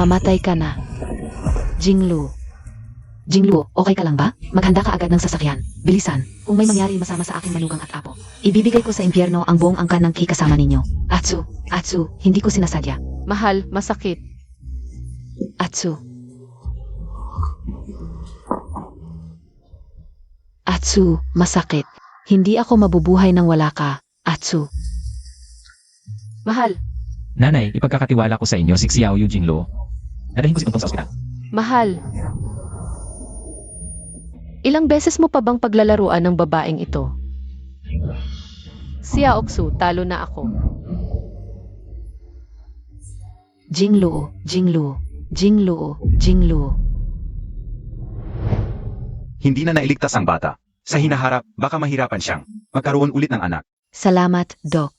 Mamatay ka na. Jinglu. Jinglu, okay ka lang ba? Maghanda ka agad ng sasakyan. Bilisan. Kung may mangyari masama sa aking manugang at apo, ibibigay ko sa impyerno ang buong angkan ng kasama ninyo. Atsu, hindi ko sinasadya. Mahal, masakit. Atsu. Atsu, masakit. Hindi ako mabubuhay nang wala ka. Atsu. Mahal, Nanay, ipagkakatiwala ko sa inyo si Xiao Yu Jinglo. Dadahin ko si Tungtong sa ospital. mahal. Ilang beses mo pa bang paglalaruan ng babaeng ito? Siya Oksu, talo na ako. Jinglu. Hindi na nailigtas ang bata. Sa hinaharap, baka mahirapan siyang magkaroon ulit ng anak. Salamat, Doc.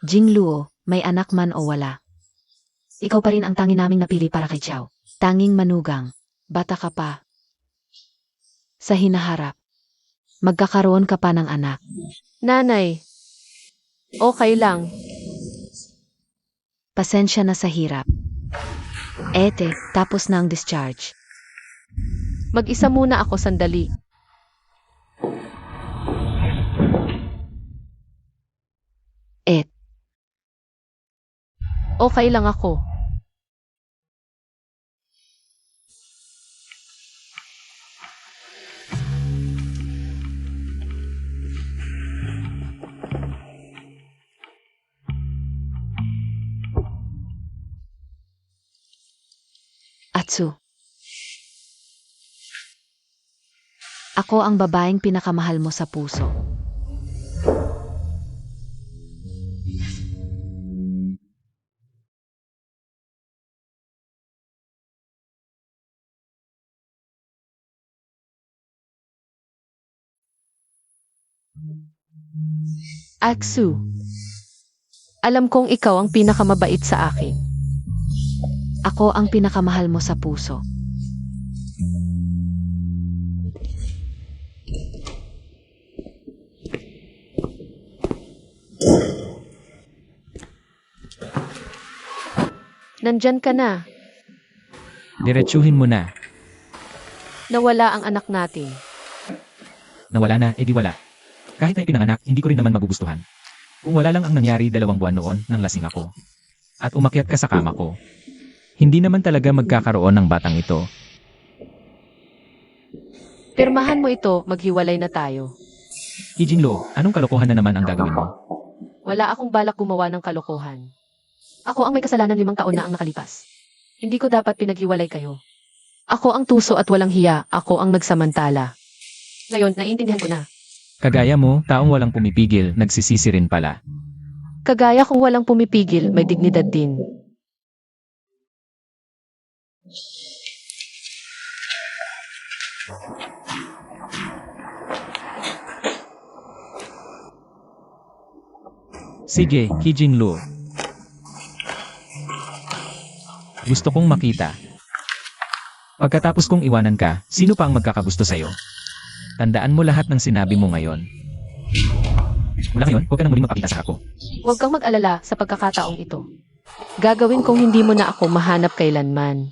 Jingluo, may anak man o wala. Ikaw pa rin ang tanging naming napili para kay Xiao. Tanging manugang. Bata ka pa. Sa hinaharap, magkakaroon ka pa ng anak. Nanay, okay lang. Pasensya na sa hirap. Tapos na ang discharge. Mag-isa muna ako sandali. Okay lang ako. Atsu. Ako ang babaeng pinakamahal mo sa puso. Aksu, alam kong ikaw ang pinakamabait sa akin. Ako ang pinakamahal mo sa puso. Nandyan ka na. Diretsuhin mo na. Nawala ang anak natin. Nawala na, edi wala. Kahit ay pinanganak, hindi ko rin naman magugustuhan. Kung wala lang ang nangyari 2 buwan noon nang lasing ako. At umakyat ka sa kama ko. Hindi naman talaga magkakaroon ng batang ito. Pirmahan mo ito, maghiwalay na tayo. Kijinlo, anong kalokohan na naman ang gagawin mo? Wala akong balak gumawa ng kalokohan. Ako ang may kasalanan 5 taon na ang nakalipas. Hindi ko dapat pinaghiwalay kayo. Ako ang tuso at walang hiya, ako ang nagsamantala. Ngayon, naiintindihan ko na. Kagaya mo, taong walang pumipigil, nagsisisi rin pala. Kagaya kung walang pumipigil, may dignidad din. Sige, Kijinlo. Gusto kong makita. Pagkatapos kong iwanan ka, sino pa ang magkakagusto sa'yo? Tandaan mo lahat ng sinabi mo ngayon. Mula ngayon, huwag ka nang muling mapakita sa ako. Huwag kang mag-alala sa pagkakataong ito. Gagawin kong hindi mo na ako mahanap kailanman.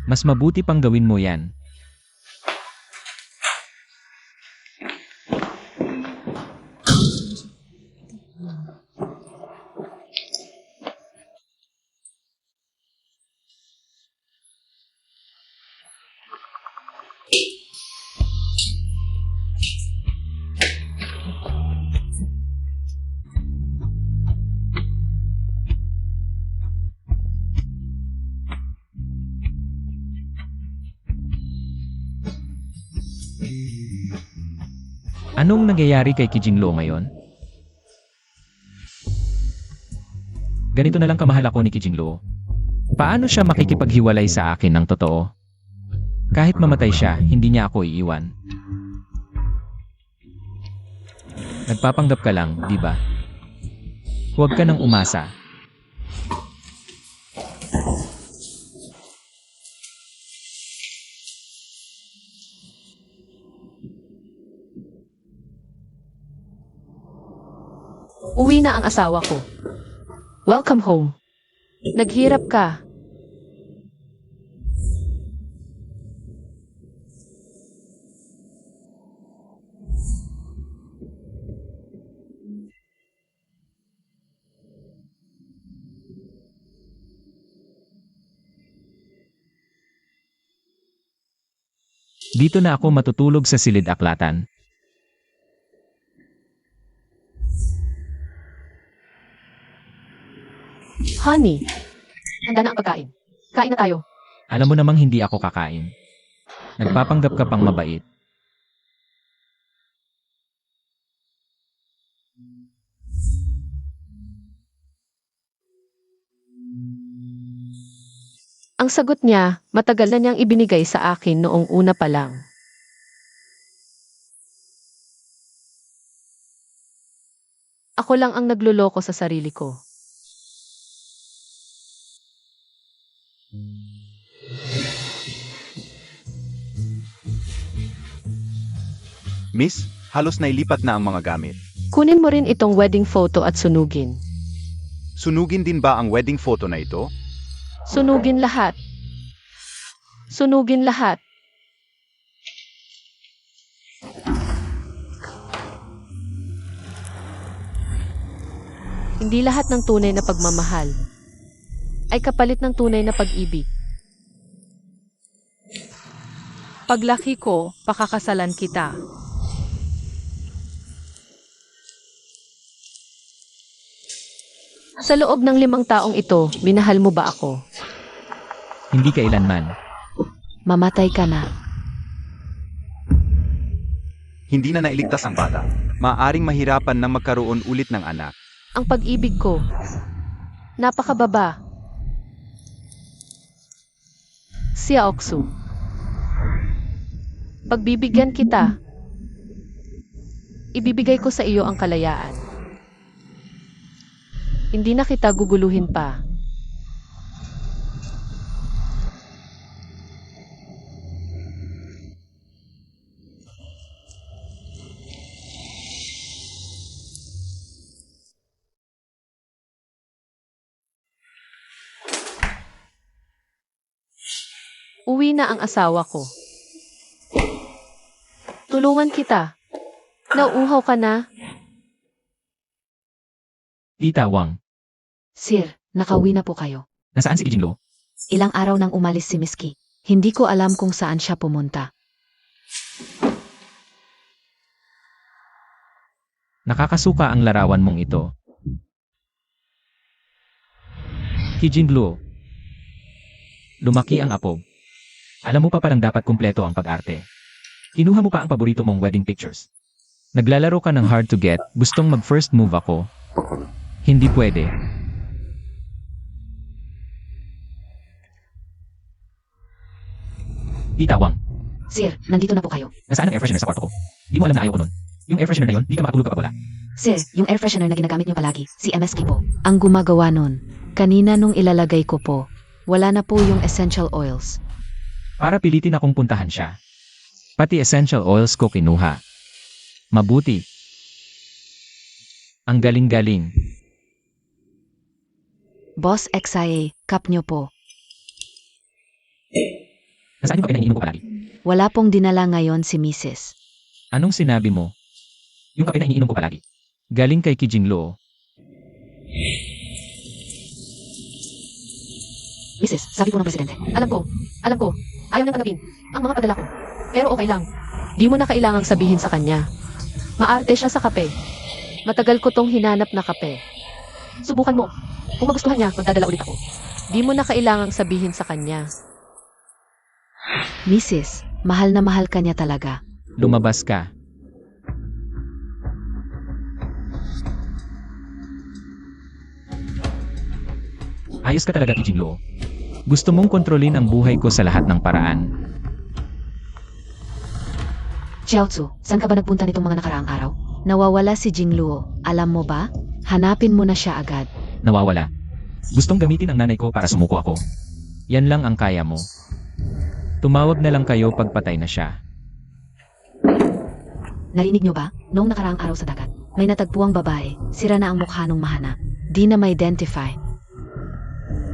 Mas mabuti pang gawin mo yan. Anong nangyayari kay Kijinglo ngayon? Ganito na lang kamahal ako ni Kijinglo. Paano siya makikipaghiwalay sa akin ng totoo? Kahit mamatay siya, hindi niya ako iiwan. Nagpapanggap ka lang, di ba? Huwag ka nang umasa. Uwi na ang asawa ko. Welcome home. Naghirap ka. Dito na ako matutulog sa silid-aklatan. Honey, handa na ang pagkain. Kain na tayo. Alam mo namang hindi ako kakain. Nagpapanggap ka pang mabait. Ang sagot niya, matagal na niyang ibinigay sa akin noong una pa lang. Ako lang ang nagluloko sa sarili ko. Miss, halos nailipat na ang mga gamit. Kunin mo rin itong wedding photo at sunugin. Sunugin din ba ang wedding photo na ito? Sunugin lahat. Sunugin lahat. Hindi lahat ng tunay na pagmamahal ay kapalit ng tunay na pag-ibig. Paglaki ko, pakakasalan kita. Sa loob ng 5 taong ito, minahal mo ba ako? Hindi kailanman. Mamatay ka na. Hindi na nailigtas ang bata. Maaring mahirapan na magkaroon ulit ng anak. Ang pag-ibig ko, napakababa. Sia Oksu. Pagbibigyan kita, ibibigay ko sa iyo ang kalayaan. Hindi na kita guguluhin pa. Uwi na ang asawa ko. Tulungan kita. Nauuhaw ka na? Tita Wang, Sir, nakauwi na po kayo. nasaan si Kijinlo? Ilang araw nang umalis si Miski. Hindi ko alam kung saan siya pumunta. Nakakasuka ang larawan mong ito. Kijinlo, lumaki ang apo. Alam mo pa palang dapat kumpleto ang pag-arte. Kinuha mo pa ang paborito mong wedding pictures. Naglalaro ka ng hard to get, gustong mag-first move ako. Hindi pwede. Tita Wang, Sir, nandito na po kayo. nasaan ang air freshener sa kwarto ko? Di mo alam na ayaw ko nun. Yung air freshener na yun, di ka makatulog kapag wala. Sir, yung air freshener na ginagamit niyo palagi, si MSK po. Ang gumagawa nun. Kanina nung ilalagay ko po, wala na po yung essential oils. Para pilitin akong puntahan siya. Pati essential oils ko kinuha. Mabuti. Ang galing-galing. Boss XIA, cup niyo po. Nasaan yung kape na iniinom ko palagi? Wala pong dinala ngayon si Mrs. Anong sinabi mo? Yung kape na iniinom ko palagi. Galing kay Kijinlo. Mrs., sabi po ng presidente. Alam ko. Ayaw niyang tanggapin ang mga padala ko. Pero okay lang. Di mo na kailangang sabihin sa kanya. Maarte siya sa kape. Matagal ko tong hinanap na kape. Subukan mo. Kung magustuhan niya, magdadala ulit ako. Di mo na kailangang sabihin sa kanya. Mrs., mahal na mahal ka niya talaga. Lumabas ka. Ayos ka talaga, Kijinlo. Gusto mong kontrolin ang buhay ko sa lahat ng paraan. Chiaotzu, saan ka ba nagpunta nitong mga nakaraang araw? Nawawala si Jingluo. Alam mo ba? Hanapin mo na siya agad. Nawawala. Gustong gamitin ang nanay ko para sumuko ako. Yan lang ang kaya mo. Tumawag na lang kayo pag patay na siya. Narinig niyo ba? Noong nakaraang araw sa dagat, May natagpuang babae. Sira na ang mukha nung mahanap. Di na ma-identify.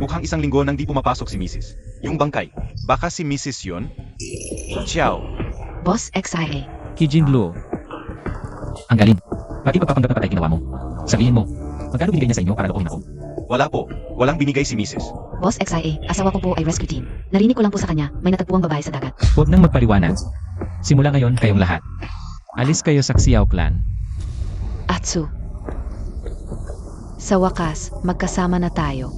Mukhang isang linggo nang di pumapasok si Mrs. Yung bangkay. Baka si Mrs. yun? Ciao. Boss XIA. Kijing Luo. Ang galing. Pati pagpapanggap na patay ginawa mo. Sabihin mo, magkano binigay niya sa inyo para lokohin ako? Wala po. Walang binigay si Mrs. Boss XIA, asawa ko po ay rescue team. Narinig ko lang po sa kanya, may natagpuang babae sa dagat. Huwag nang magpaliwanag. Simula ngayon kayong lahat. Alis kayo sa Xiao Clan. Atsu. Sa wakas, magkasama na tayo.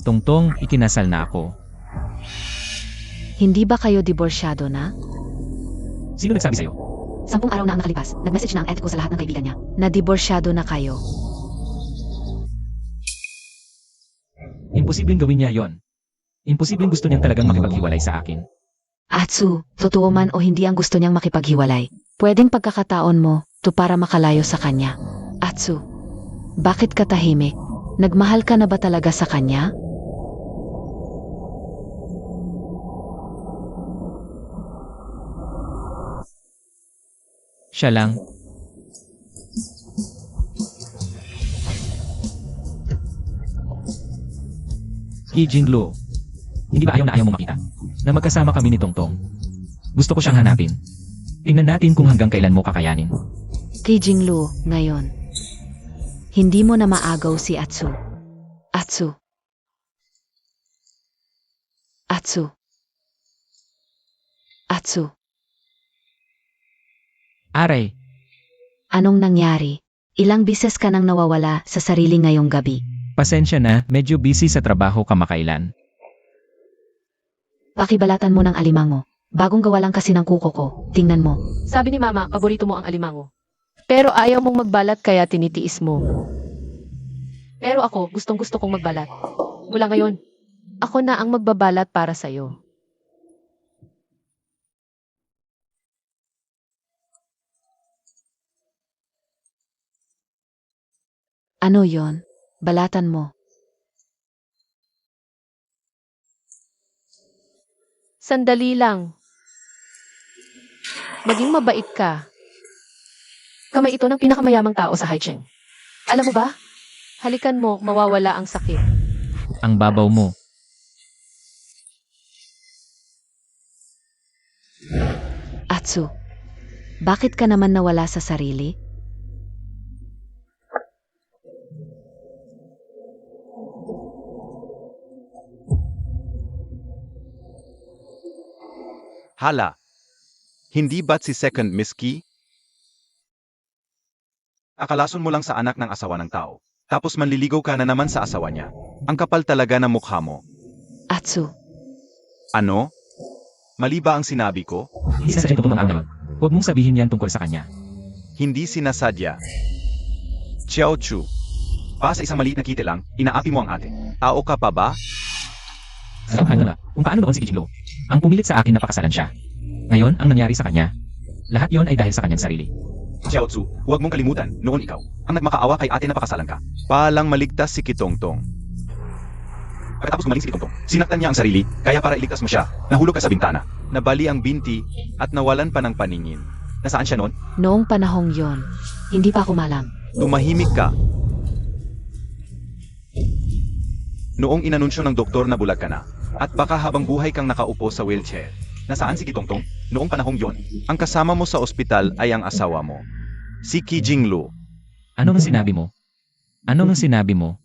Tongtong, ikinasal na ako. Hindi ba kayo diborsyado na? Sino nagsabi sa'yo? 10 araw na ang nakalipas, nag-message na ang ex ko sa lahat ng kaibigan niya. Na-diborsyado na kayo. Imposibleng gawin niya yon. Imposibleng gusto niyang talagang makipaghiwalay sa akin. Atsu, totoo man o hindi ang gusto niyang makipaghiwalay. Pwedeng pagkakataon mo to para makalayo sa kanya. Atsu, bakit ka tahimik? Nagmahal ka na ba talaga sa kanya? Siya lang. Kijing Luo. Hindi ba ayaw na ayaw mo makita? Na magkasama kami ni Tongtong. Gusto ko siyang hanapin. Tingnan natin kung hanggang kailan mo kakayanin. Kay Jinglu, ngayon. Hindi mo na maagaw si Atsu. Atsu. Atsu. Atsu. Aray, Anong nangyari? Ilang bises ka nang nawawala sa sarili ngayong gabi. pasensya na, medyo busy sa trabaho kamakailan. Pakibalatan mo ng alimango. Bagong gawa lang kasi ng kuko ko. Tingnan mo. Sabi ni Mama, paborito mo ang alimango. Pero ayaw mong magbalat kaya tinitiis mo. Pero ako, gustong-gusto kong magbalat. Mula ngayon, ako na ang magbabalat para sa'yo. Ano yon? Balatan mo. Sandali lang. Maging mabait ka. Kamay ito ng pinakamayamang tao sa Haicheng. Alam mo ba? Halikan mo, mawawala ang sakit. Ang babaw mo. Atsu. Bakit ka naman nawala sa sarili? Hala. Hindi ba't si Second Miss Key? Akalason mo lang sa anak ng asawa ng tao. Tapos manliligaw ka na naman sa asawa niya. Ang kapal talaga ng mukha mo. Atsu. Ano? Mali ba ang sinabi ko? Hindi sa ito mga ngayon. Huwag mong sabihin yan tungkol sa kanya. Hindi sinasadya. Xiao Chu. Pa sa isang maliit na kite lang, inaapi mo ang ate. Tao ka pa ba? Ano na, kung paano noon si Kijing Luo. Ang pumilit sa akin na pakasalan siya. Ngayon, ang nangyari sa kanya, lahat yon ay dahil sa kanyang sarili. Xiao Tzu, huwag mong kalimutan, noon ikaw, ang nagmakaawa kay ate na pakasalan ka. Palang maligtas si Kitongtong. Pagkatapos gumaling si Kitongtong, sinaktan niya ang sarili, kaya para iligtas mo siya, nahulog ka sa bintana, nabali ang binti, at nawalan pa ng paningin. Nasaan siya noon? Noong panahong yon, hindi pa ako malam. Tumahimik ka. Noong inanunsyo ng doktor na bulag ka na, at baka habang buhay kang nakaupo sa wheelchair. Nasaan si Kitongtong? Noong panahong yon, ang kasama mo sa ospital ay ang asawa mo. Si Kijing Luo. Ano ang sinabi mo? Ano ang sinabi mo?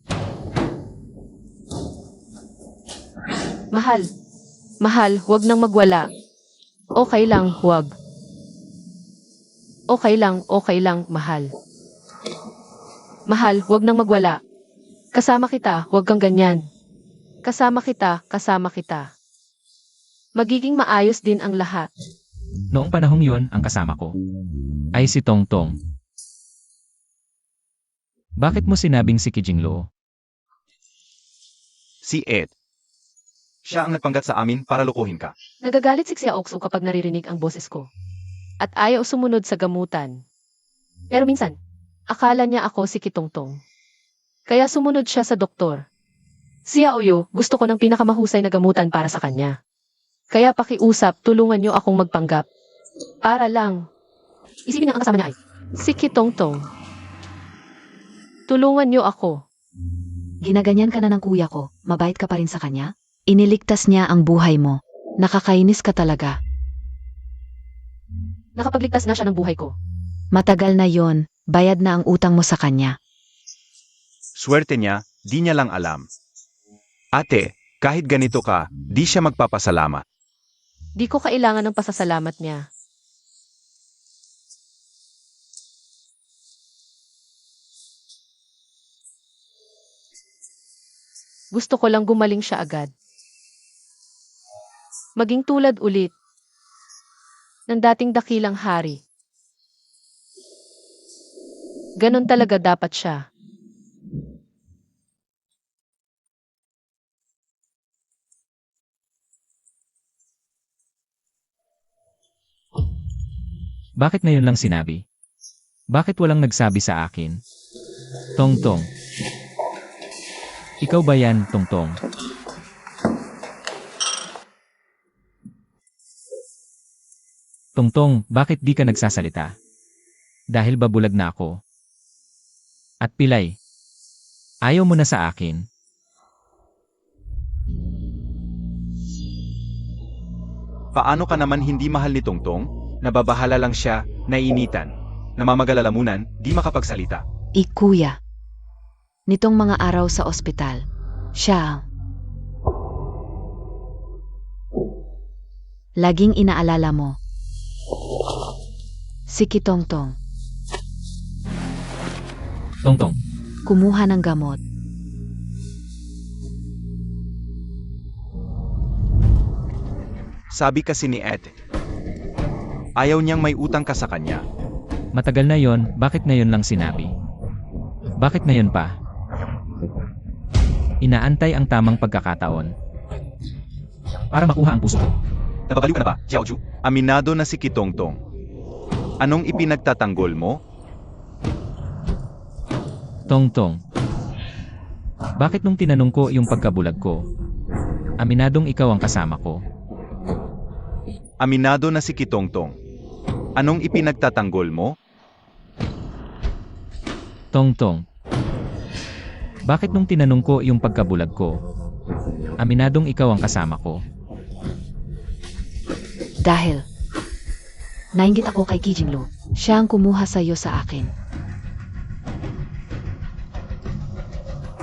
Mahal. Mahal, huwag nang magwala. Okay lang, huwag. Okay lang, mahal. Mahal, huwag nang magwala. Kasama kita, huwag kang ganyan. Kasama kita, kasama kita. Magiging maayos din ang lahat. Noong panahong yon, ang kasama ko ay si Tongtong. Bakit mo sinabing si Kijing Luo? Si Ed. Siya ang nagpanggap sa amin para lokohin ka. Nagagalit si Xiaoxu kapag naririnig ang boses ko. At ayaw sumunod sa gamutan. Pero minsan, akala niya ako si Kitongtong. Kaya sumunod siya sa doktor. Si Xiaoyu, gusto ko ng pinakamahusay na gamutan para sa kanya. Kaya pakiusap, tulungan niyo akong magpanggap. Para lang. Isipin niya ang kasama niya ay, Si Kitongtong. Tulungan niyo ako. Ginaganyan ka na ng kuya ko, mabait ka pa rin sa kanya? Iniligtas niya ang buhay mo. Nakakainis ka talaga. Nakapagligtas na siya ng buhay ko. Matagal na yon, bayad na ang utang mo sa kanya. Swerte niya, di niya lang alam. Ate, kahit ganito ka, di siya magpapasalamat. Di ko kailangan ng pasasalamat niya. Gusto ko lang gumaling siya agad. Maging tulad ulit ng dating dakilang hari. Ganon talaga dapat siya. Bakit ngayon lang sinabi? Bakit walang nagsabi sa akin? Tongtong. Ikaw ba yan, Tongtong? Tongtong, bakit di ka nagsasalita? Dahil ba bulag na ako? At Pilay, ayaw mo na sa akin. Paano ka naman hindi mahal ni Tongtong? Nababahala lang siya, naiinitan. Namamagalalamunan, di makapagsalita. Kuya. Nitong mga araw sa ospital, siya laging inaalala mo. Si Kitongtong, Tongtong, kumuha ng gamot. Sabi kasi ni Ed, ayaw niyang may utang ka sa kanya. matagal na yon, bakit ngayon lang sinabi? Bakit ngayon pa? Inaantay ang tamang pagkakataon para makuha ang puso ko. Napabaliw ka na ba, Xiaoju? Aminado na si Kitongtong. Anong ipinagtatanggol mo? Tongtong. Bakit nung tinanong ko yung pagkabulag ko, aminadong ikaw ang kasama ko? Aminado na si Kitongtong. Anong ipinagtatanggol mo? Tongtong. Bakit nung tinanong ko yung pagkabulag ko, aminadong ikaw ang kasama ko? Dahil nainggit ako kay Kijinglu. Siya ang kumuha sa iyo sa akin.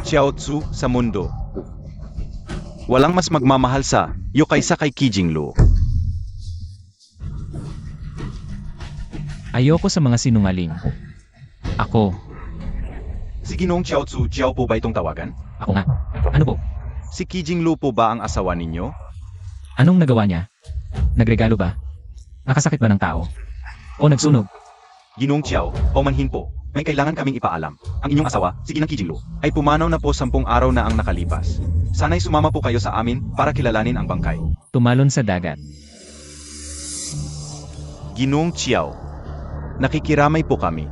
Xiaotsu sa mundo. Walang mas magmamahal sa iyo kaysa kay Kijinglu. Ayoko sa mga sinungaling. Ako. Si Ginoong Xiaotsu, Xiao po ba itong tawagan? Ako nga. Ano po? Si Kijinglu po ba ang asawa ninyo? Anong nagawa niya? Nagregalo ba? Nakasakit ba ng tao? O nagsunog? Ginoong Xiao, paumanhin po. May kailangan kaming ipaalam. Ang inyong asawa, si Ginang Kijinglu, ay pumanaw na po 10 araw na ang nakalipas. Sana'y sumama po kayo sa amin para kilalanin ang bangkay. Tumalon sa dagat. Ginoong Xiao, nakikiramay po kami.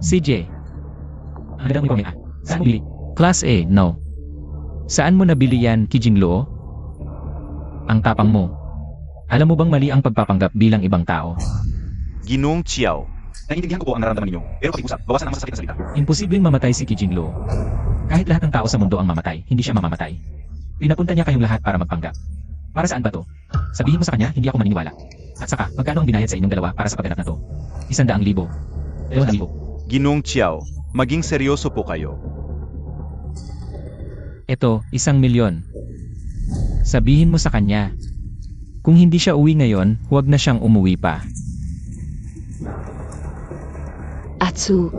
CJ. Ang ganda mo ikaw niya. Saan mo bili? Class A, no. Saan mo nabili yan, Kijingluo? Ang tapang mo. Alam mo bang mali ang pagpapanggap bilang ibang tao? Ginoong Xiao, naiintindihan ko po ang nararamdaman ninyo, pero pag-usap, bawasan ang masasakit na salita. Imposibleng mamatay si Kijingluo. Kahit lahat ng tao sa mundo ang mamatay, hindi siya mamamatay. Pinapunta niya kayong lahat para magpanggap. Para saan ba to? Sabihin mo sa kanya, hindi ako maniniwala. At saka, magkano ang binayad sa inyong dalawa para sa pagganap na to? 100,000. 200,000. Ginoong Xiao, maging seryoso po kayo. Ito, 1,000,000. Sabihin mo sa kanya. Kung hindi siya uwi ngayon, huwag na siyang umuwi pa. Atsu.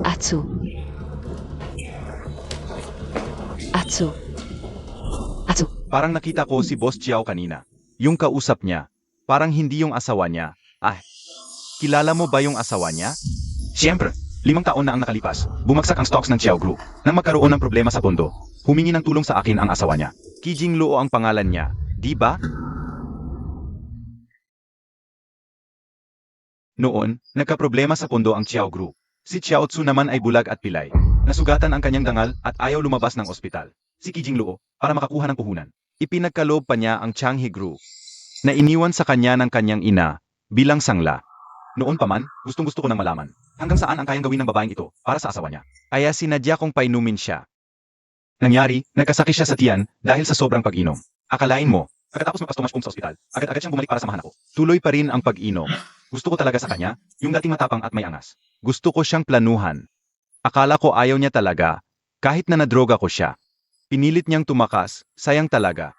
Parang nakita ko si Boss Xiao kanina. Yung kausap niya, parang hindi yung asawa niya. Kilala mo ba yung asawa niya? Siyempre, 5 taon na ang nakalipas. Bumagsak ang stocks ng Xiao Group. Nang magkaroon ng problema sa pondo, humingi ng tulong sa akin ang asawa niya. Kijingluo ang pangalan niya, di ba? Noon, nagkaproblema sa pondo ang Xiao Group. Si Xiaotsu naman ay bulag at pilay. Nasugatan ang kanyang dangal at ayaw lumabas ng ospital. Si Kijingluo, para makakuha ng puhunan, Ipinagkaloob pa niya ang Chang Higru na iniwan sa kanya ng kanyang ina bilang sangla. Noon pa man, gustong-gusto ko nang malaman hanggang saan ang kayang gawin ng babaeng ito para sa asawa niya. Kaya sinadya kong painumin siya. Nangyari, nagkasakit siya sa tiyan dahil sa sobrang pag-inom. Akalain mo, pagkatapos magpastomach sa ospital, agad-agad siyang bumalik para samahan ako. Tuloy pa rin ang pag-inom. Gusto ko talaga sa kanya, yung dating matapang at may angas. Gusto ko siyang planuhan. Akala ko ayaw niya talaga, kahit na nadroga ko siya. Pinilit niyang tumakas, sayang talaga.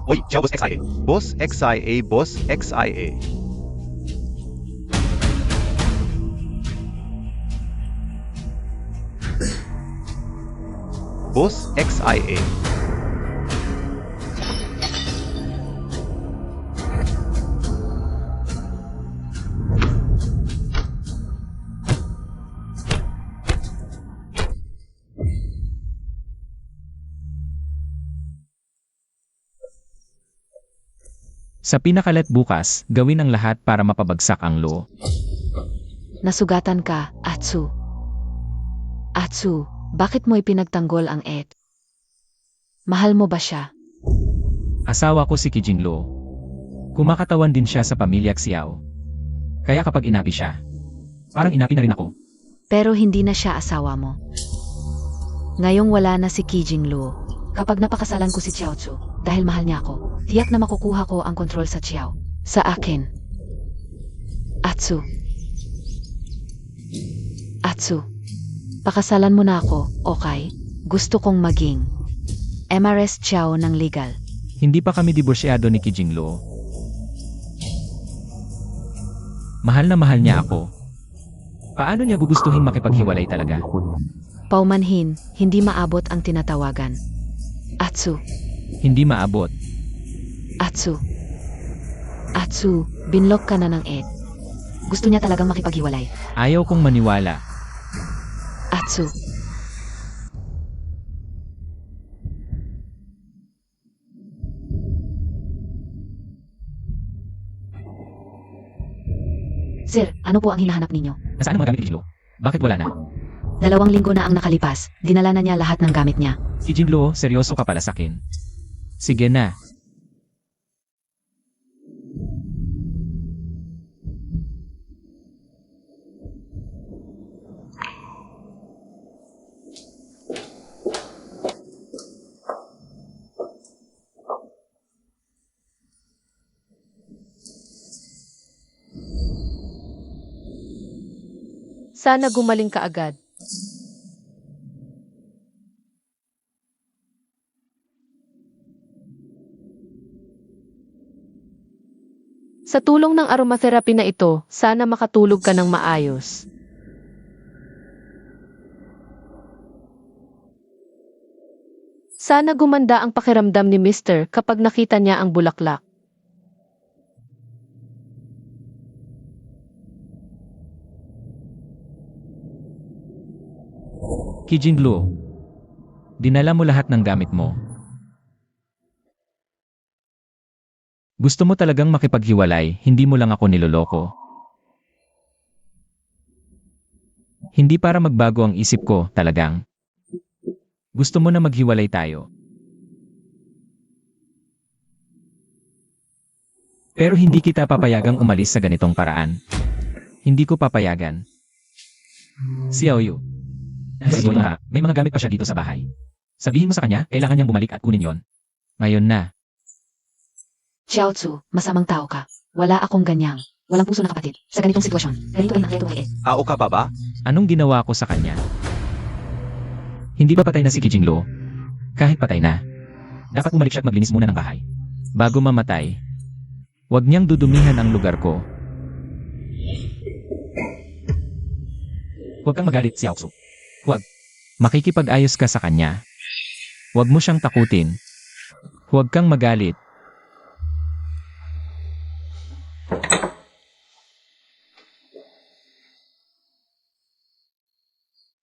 Oy, ciao boss XIA. Boss XIA, boss XIA. Boss XIA. Sa pinakalat bukas, gawin ang lahat para mapabagsak ang Lo. Nasugatan ka, Atsu. Atsu, bakit mo ipinagtanggol ang Ed? Mahal mo ba siya? Asawa ko si Kijing Lo. Kumakatawan din siya sa pamilya Xiao. Kaya kapag inapi siya, parang inapi na rin ako. Pero hindi na siya asawa mo. Ngayong wala na si Kijing Lu. Kapag napakasalan ko si Chiao Tzu, dahil mahal niya ako, tiyak na makukuha ko ang kontrol sa Chiao. Sa akin. Atsu. Atsu. Pakasalan mo na ako, okay? Gusto kong maging MRS Chiao ng legal. Hindi pa kami diborsyado ni Kijing Lo. Mahal na mahal niya ako. Paano niya gugustuhin makipaghiwalay talaga? Paumanhin, hindi maabot ang tinatawagan. Atsu. Hindi maabot. Atsu. Atsu, binlock ka na ng Ed. Gusto niya talagang makipaghiwalay. Ayaw kong maniwala. Atsu. Sir, ano po ang hinahanap ninyo? Nasaan ang mga gamit ni Kijing Lo? Bakit wala na? 2 linggo na ang nakalipas, dinala na niya lahat ng gamit niya. Kijing Lo, seryoso ka pala sakin. Sige na. Sana gumaling ka agad. Sa tulong ng aromatherapy na ito, sana makatulog ka ng maayos. Sana gumanda ang pakiramdam ni Mr. kapag nakita niya ang bulaklak. Kijing Lo, dinala mo lahat ng gamit mo. Gusto mo talagang makipaghiwalay, hindi mo lang ako niloloko. Hindi para magbago ang isip ko, talagang. Gusto mo na maghiwalay tayo. Pero hindi kita papayagang umalis sa ganitong paraan. Hindi ko papayagan. Xiaoyu. Siguro nga, may mga gamit pa siya dito sa bahay. Sabihin mo sa kanya, kailangan niyang bumalik at kunin yon. Ngayon na. Chiao Tzu, masamang tao ka. Wala akong ganyang. Walang puso na kapatid. Sa ganitong sitwasyon, ganito rin ang reto kay Ed. Ao ka pa ba? Anong ginawa ko sa kanya? Hindi ba patay na si Kijing Lo? Kahit patay na. Dapat bumalik siya at maglinis muna ng bahay. Bago mamatay, huwag niyang dudumihan ang lugar ko. Huwag kang magalit, Xiao Tzu. Huwag. Makikipag-ayos ka sa kanya. Huwag mo siyang takutin. Huwag kang magalit.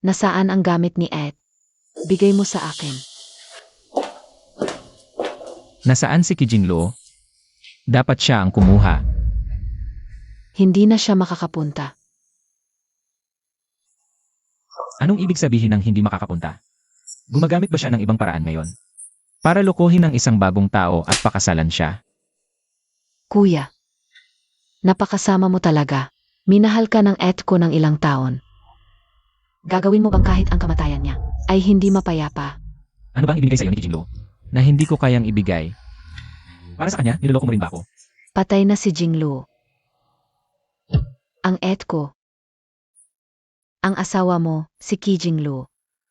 Nasaan ang gamit ni Ed? Bigay mo sa akin. Nasaan si Kijing Lo? Dapat siya ang kumuha. Hindi na siya makakapunta. Anong ibig sabihin ng hindi makakapunta? Gumagamit ba siya ng ibang paraan ngayon? Para lokohin ang isang bagong tao at pakasalan siya. Kuya, napakasama mo talaga. Minahal ka ng ko ng ilang taon. Gagawin mo bang kahit ang kamatayan niya ay hindi mapayapa? Ano bang ibinigay sa'yo ni Kijinglo na hindi ko kayang ibigay? Para sa kanya, niloloko mo rin ba ako? Patay na si Jinglu. Ang ko. Ang asawa mo, si Ki Jinglu.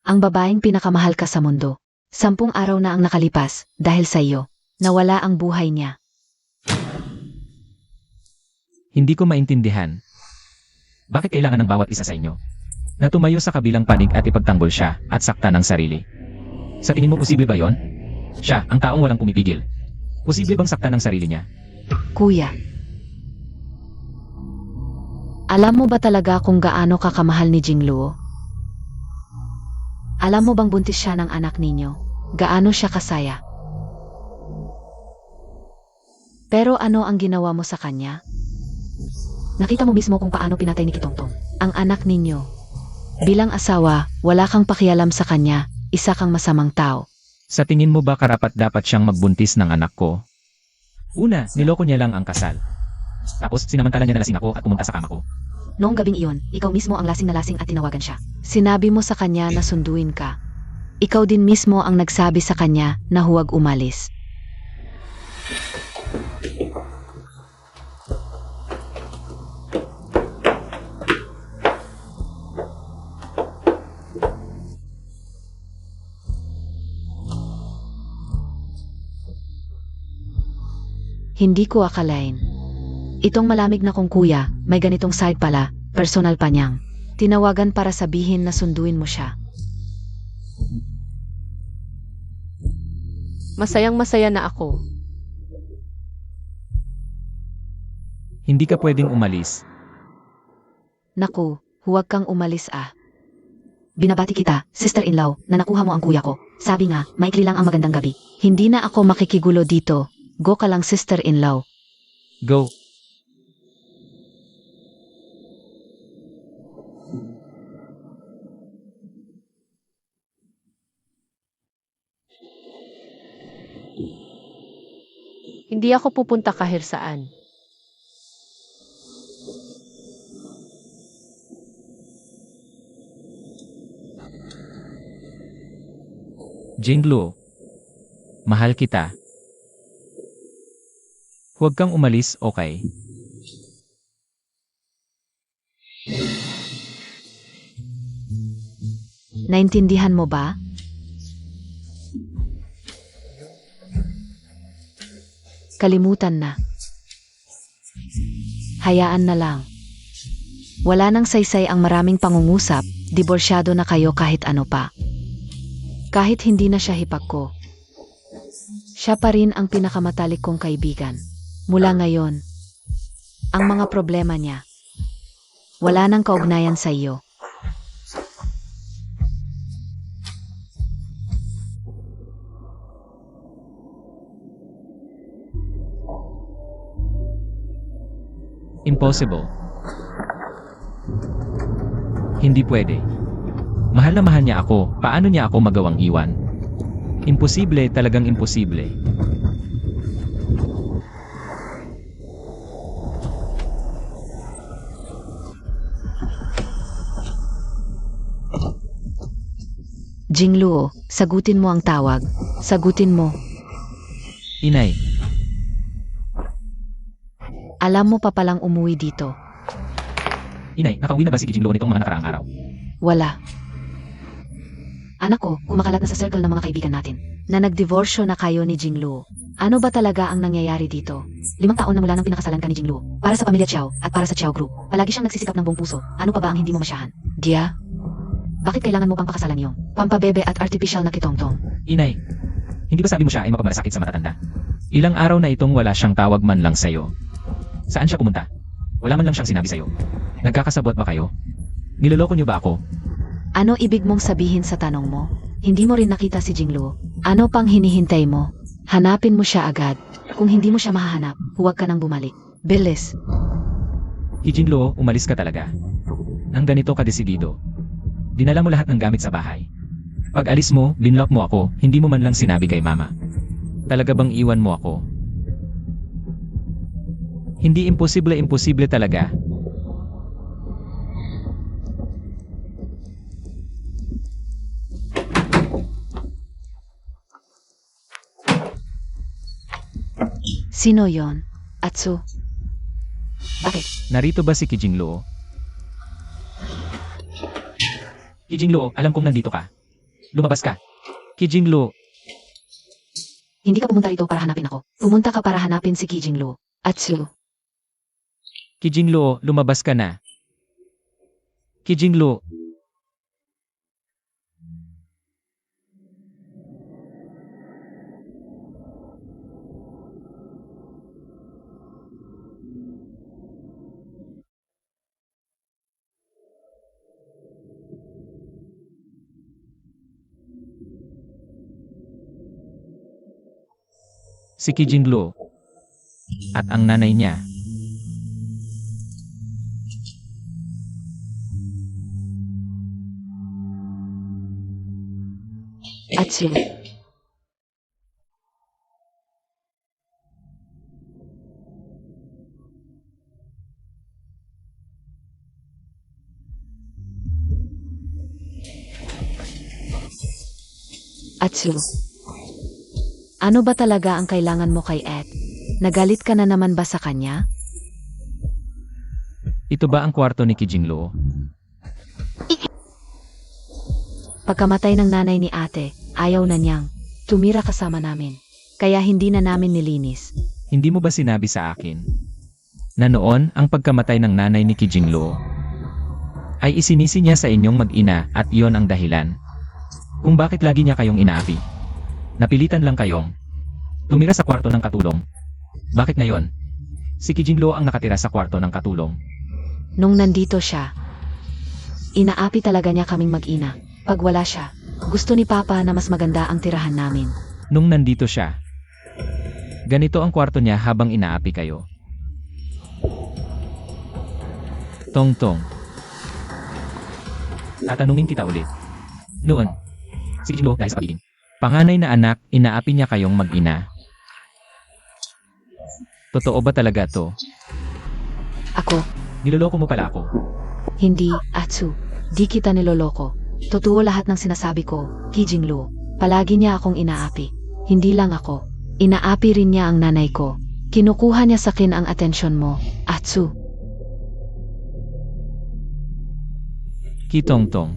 Ang babaeng pinakamahal ka sa mundo. 10 araw na ang nakalipas dahil sa iyo. Nawala ang buhay niya. Hindi ko maintindihan. Bakit kailangan ng bawat isa sa inyo na tumayo sa kabilang panig at ipagtanggol siya at sakta ng sarili? Sa tingin mo posible ba yon? Siya, ang taong walang pumipigil. Posible bang sakta ng sarili niya? Kuya, alam mo ba talaga kung gaano ka kamahal ni Jinglu? Alam mo bang buntis siya ng anak ninyo? Gaano siya kasaya? Pero ano ang ginawa mo sa kanya? Nakita mo mismo kung paano pinatay ni Kitongtong ang anak ninyo. Bilang asawa, wala kang pakialam sa kanya, isa kang masamang tao. Sa tingin mo ba karapat-dapat siyang magbuntis ng anak ko? Una, niloko niya lang ang kasal. Tapos sinamantala niya na lasing ako at pumunta sa kama ko. Noong gabing iyon, ikaw mismo ang lasing na lasing at tinawagan siya. Sinabi mo sa kanya na sunduin ka. Ikaw din mismo ang nagsabi sa kanya na huwag umalis. Hindi ko akalain. Itong malamig na kong kuya, may ganitong side pala, personal pa niyang. Tinawagan para sabihin na sunduin mo siya. Masayang-masaya na ako. Hindi ka pwedeng umalis. Naku, huwag kang umalis ah. Binabati kita, sister-in-law, na nakuha mo ang kuya ko. Sabi nga, maikli lang ang magandang gabi. Hindi na ako makikigulo dito. Go ka lang sister-in-law. Go. Hindi ako pupunta kahit saan. Jinglu, mahal kita. Huwag kang umalis, okay? Naintindihan mo ba? Kalimutan na. Hayaan na lang. Wala nang saysay ang maraming pangungusap, diborsyado na kayo kahit ano pa. Kahit hindi na siya hipag ko. Siya pa rin ang pinakamatalik kong kaibigan. Mula ngayon, ang mga problema niya, wala nang kaugnayan sa iyo. Impossible. Hindi pwede. Mahal na mahal niya ako, paano niya ako magawang iwan? Imposible, talagang imposible. Jingluo, sagutin mo ang tawag. Sagutin mo. Inay, Alam mo pa palang umuwi dito. inay, nakauwi na ba si Kijinglo nitong mga nakaraang araw? Wala. Anak ko, kumakalat na sa circle ng mga kaibigan natin na nagdivorsyo na kayo ni Jinglu. Ano ba talaga ang nangyayari dito? 5 taon na mula nang pinakasalan ka ni Jinglu. Para sa pamilya Chow at para sa Chow Group. Palagi siyang nagsisikap ng buong puso. Ano pa ba ang hindi mo masyahan? Gia? Bakit kailangan mo pang pakasalan yung pampabebe at artificial na kitongtong? Inay, hindi ba sabi mo siya ay mapamalasakit sa matatanda? Ilang araw na itong wala siyang tawag man lang sa'yo. Saan siya pumunta? Wala man lang siyang sinabi sa'yo. Nagkakasabot ba kayo? Niloloko niyo ba ako? Ano ibig mong sabihin sa tanong mo? Hindi mo rin nakita si Jinglu. Ano pang hinihintay mo? Hanapin mo siya agad. Kung hindi mo siya mahahanap, huwag ka nang bumalik. Bilis. Kijinlo, umalis ka talaga. Ang ganito ka desidido. Dinala mo lahat ng gamit sa bahay. Pag alis mo, binlock mo ako, hindi mo man lang sinabi kay mama. Talaga bang iwan mo ako? Hindi imposible talaga. Sino yon? Atsu? Bakit? Narito ba si Kijinglo? Kijinglo, alam kong nandito ka. Lumabas ka. Kijinglo, Hindi ka pumunta rito para hanapin ako. Pumunta ka para hanapin si Kijinglo. Atsu. Kijinglo, lumabas ka na. Kijinglo, si Kijinglo at ang nanay niya. Atsu. Atsu. Ano ba talaga ang kailangan mo kay Ed? Nagalit ka na naman ba sa kanya? Ito ba ang kwarto ni Kijinglo? Pagkamatay ng nanay ni ate, ayaw na niyang tumira kasama namin. Kaya hindi na namin nilinis. Hindi mo ba sinabi sa akin na noon ang pagkamatay ng nanay ni Kijinglo ay isinisi niya sa inyong mag-ina at iyon ang dahilan kung bakit lagi niya kayong inaapi? Napilitan lang kayong tumira sa kwarto ng katulong. Bakit ngayon? Si Kijinglo ang nakatira sa kwarto ng katulong. Nung nandito siya, inaapi talaga niya kaming mag-ina. Pag wala siya, gusto ni Papa na mas maganda ang tirahan namin. Nung nandito siya, ganito ang kwarto niya habang inaapi kayo. Tong-tong. Tatanungin kita ulit. Noon, si Kijinglo dahil sa pagiging panganay na anak, inaapi niya kayong mag-ina. Totoo ba talaga to? Ako, Niloloko mo pala ako. hindi, Atsu. Di kita niloloko. Totoo lahat ng sinasabi ko, Kijinglo. Palagi niya akong inaapi. Hindi lang ako. Inaapi rin niya ang nanay ko. Kinukuha niya sa akin ang atensyon mo, Atsu. Kitong-tong.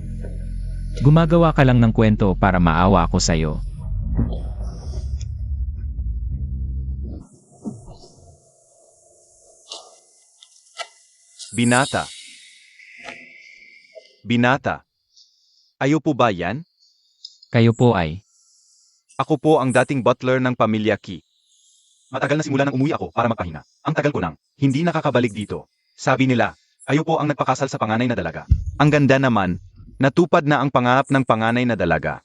Gumagawa ka lang ng kwento para maawa ako sa'yo. Binata. Binata. Ayo po ba yan? Kayo po ay, Ako po ang dating butler ng pamilya Ki. Matagal na simula nang umuwi ako para magpahinga. Ang tagal ko nang hindi nakakabalik dito. Sabi nila, ayo po ang nagpakasal sa panganay na dalaga. Ang ganda naman, natupad na ang pangarap ng panganay na dalaga.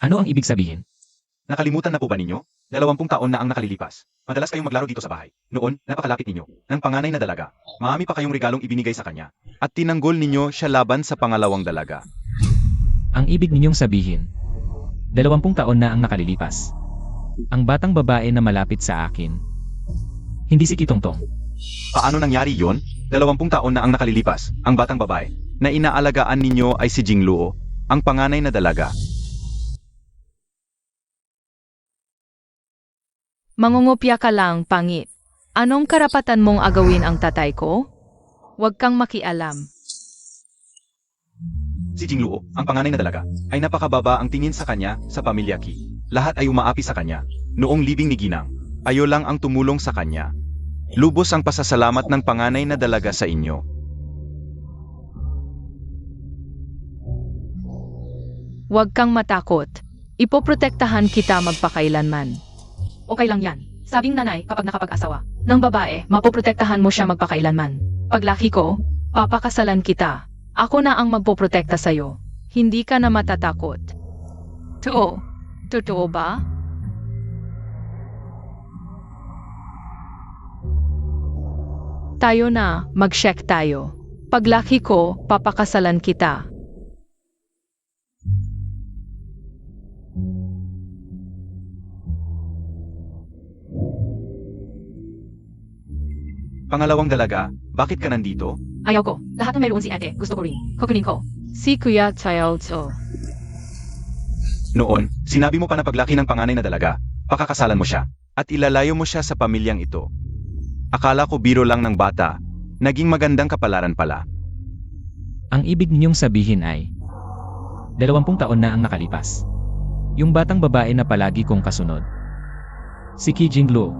ano ang ibig sabihin? Nakalimutan na po ba ninyo? 20 taon na ang nakalilipas. Madalas kayong maglaro dito sa bahay. Noon, napakalapit ninyo ng panganay na dalaga. Marami pa kayong regalong ibinigay sa kanya. At tinanggol ninyo siya laban sa pangalawang dalaga. Ang ibig ninyong sabihin, 20 taon na ang nakalilipas. Ang batang babae na malapit sa akin. Hindi si Kitongtong. Paano nangyari yon? 20 taon na ang nakalilipas. Ang batang babae na inaalagaan ninyo ay si Jingluo, ang panganay na dalaga. Mangungopia ka lang, pangit. Anong karapatan mong agawin ang tatay ko? Huwag kang makialam. Si Jingluo, ang panganay na dalaga, ay napakababa ang tingin sa kanya sa pamilya Ki. Lahat ay umaapi sa kanya. Noong libing ni Ginang, ayo lang ang tumulong sa kanya. Lubos ang pasasalamat ng panganay na dalaga sa inyo. Huwag kang matakot. Ipoprotektahan kita magpakailanman. Okay lang yan. Sabing nanay kapag nakapag-asawa ng babae, mapoprotektahan mo siya magpakailanman. Paglaki ko, papakasalan kita. Ako na ang magpoprotekta sa'yo. Hindi ka na matatakot. Totoo ba? Tayo na, mag-check tayo. Paglaki ko, papakasalan kita. Pangalawang dalaga, bakit ka nandito? Ayaw ko. Lahat ng mayroon si ate. Gusto ko rin. Kukunin ko. Si Kuya Chayao-cho. Noon, sinabi mo pa na paglaki ng panganay na dalaga, pakakasalan mo siya, at ilalayo mo siya sa pamilyang ito. Akala ko biro lang ng bata, naging magandang kapalaran pala. Ang ibig ninyong sabihin ay 20 taon na ang nakalipas. Yung batang babae na palagi kong kasunod. Si Ki Jinglo.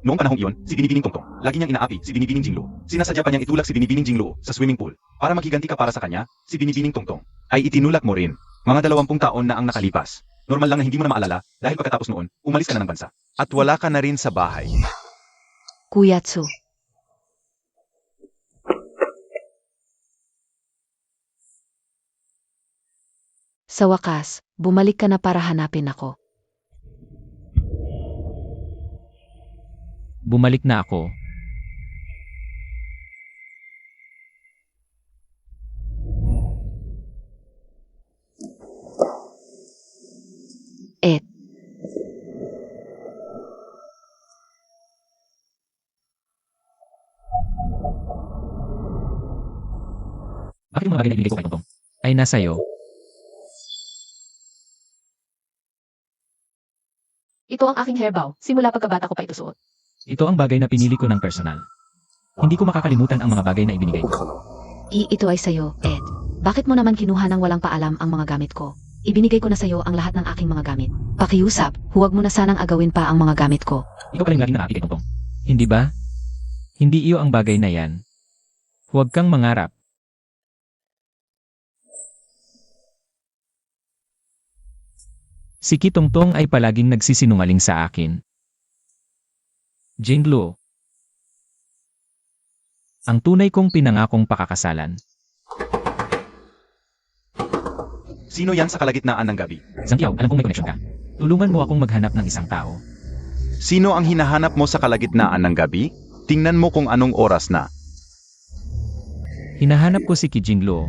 Noong panahong iyon, si Binibining Tongtong, lagi niyang inaapi si Binibining Jinglo. Sinasadya pa niyang itulak si Binibining Jinglo sa swimming pool. Para maghiganti ka para sa kanya, si Binibining Tongtong ay itinulak mo rin. Mga 20 taon na ang nakalipas. Normal lang na hindi mo na maalala dahil pagkatapos noon, umalis ka na ng bansa. At wala ka na rin sa bahay. Kuya Tsu. Sa wakas, bumalik ka na para hanapin ako. Bumalik na ako. Et. Bakit yung mga bagay na ibigay ko kay Tongtong ay nasa'yo? Ito ang aking hairbow. Simula pagkabata ko pa ito suot. Ito ang bagay na pinili ko ng personal. Hindi ko makakalimutan ang mga bagay na ibinigay ko. Ito ay sayo, Ed. Bakit mo naman kinuha ng walang paalam ang mga gamit ko? Ibinigay ko na sayo ang lahat ng aking mga gamit. Pakiusap, huwag mo na sanang agawin pa ang mga gamit ko. Ikaw pala yung laging naapi kay Tongtong. Hindi ba? Hindi iyo ang bagay na yan. Huwag kang mangarap. Si Ki Tongtong ay palaging nagsisinungaling sa akin. Jinglo. Ang tunay kong pinangakong pakakasalan. Sino yan sa kalagitnaan ng gabi? Zhang alam kong may connection ka. Tulungan mo akong maghanap ng isang tao. Sino ang hinahanap mo sa kalagitnaan ng gabi? Tingnan mo kung anong oras na. Hinahanap ko si Ki Jinglo.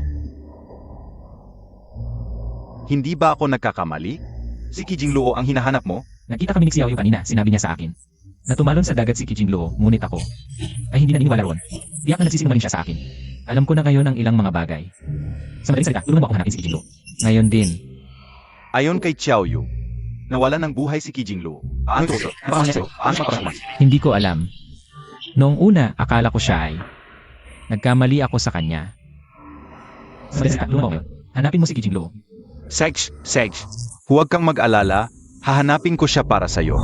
Hindi ba ako nagkakamali? Si Ki Jingluo ang hinahanap mo? Nakita kami ni Xiaoyu kanina, sinabi niya sa akin. Natumalon sa dagat si Ki Jingluo, ngunit ako ay hindi naniniwala roon. Tiyak na nagsisinungaling siya sa akin. Alam ko na ngayon ang ilang mga bagay. Sa madaling salita, tulungan mo akong hanapin si Ki Jingluo. Ngayon din. Ayon kay Xiaoyu, nawalan ng buhay si Ki Jingluo. Ano ito? Hindi ko alam. Noong una, akala ko siya ay nagkamali ako sa kanya. Sa madaling salita, tulungan mo ako ngayon. Hanapin mo si Ki Jingluo. Sej, huwag kang mag-alala, hahanapin ko siya para sa'yo.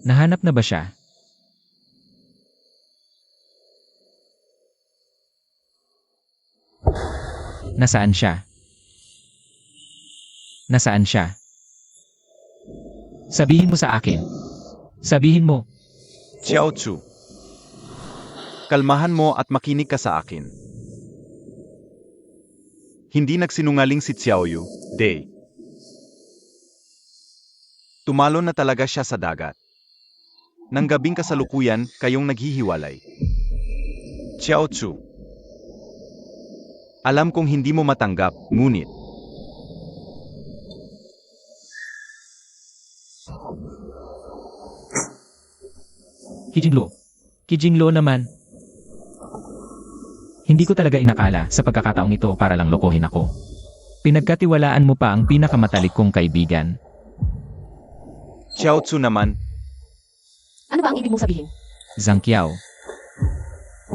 Nahanap na ba siya? Nasaan siya? Nasaan siya? Sabihin mo sa akin. Sabihin mo. Xiao Chu, kalmahan mo at makinig ka sa akin. Hindi nagsinungaling si Xiaoyu, Day. Tumalon na talaga siya sa dagat. Nang gabing kasalukuyan, kayong naghihiwalay. Xiao Chu, alam kong hindi mo matanggap, ngunit Ki Jinglo. Ki Jinglo naman. Hindi ko talaga inakala sa pagkakataong ito para lang lokohin ako. Pinagkatiwalaan mo pa ang pinakamatalik kong kaibigan. Xiao Chu naman, Ano ba ang ibig mong sabihin? Zhang Qiao.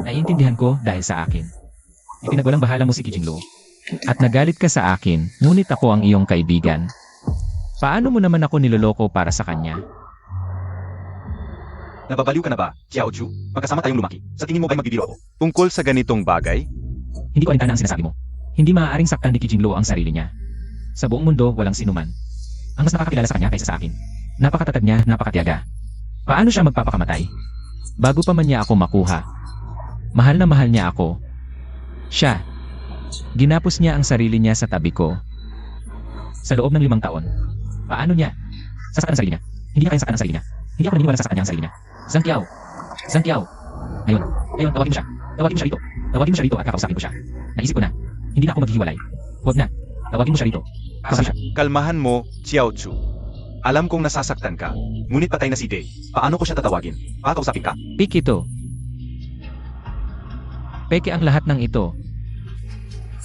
Naiintindihan ko dahil sa akin. Ipinagwalang bahala mo si Ki Jinglo. At nagalit ka sa akin, ngunit ako ang iyong kaibigan. Paano mo naman ako niloloko para sa kanya? nababaliw ka na ba, Xiao Chu? Magkasama tayong lumaki. Sa tingin mo ba'y magbibiro ako? Tungkol sa ganitong bagay? Hindi ko alintana ang sinasabi mo. Hindi maaaring saktan ni Ki Jinglo ang sarili niya. Sa buong mundo, walang sinuman ang mas nakakakilala sa kanya kaysa sa akin. Napakatatag niya, napakatiyaga. Paano siya magpapakamatay? Bago pa man niya ako makuha. Mahal na mahal niya ako. Siya. Ginapos niya ang sarili niya sa tabi ko. Sa loob ng 5 taon. Paano niya? Sasaktan ang sarili niya. Hindi niya kayang saktan ang sarili niya. Hindi ako naniniwala sa saktan niya ang sarili niya. Zhang Qiao. Zhang Qiao. Ngayon, tawagin mo siya. Tawagin mo siya rito. Tawagin mo siya rito at kakausapin ko siya. Naisip ko na. Hindi na ako maghihiwalay. Huwag na. Tawagin mo siya rito. Kakausapin siya. Kalmahan mo, Xiao Chu. Alam kong nasasaktan ka, ngunit patay na si Day. Paano ko siya tatawagin? Kakausapin ka? Pik ito. Peke ang lahat ng ito.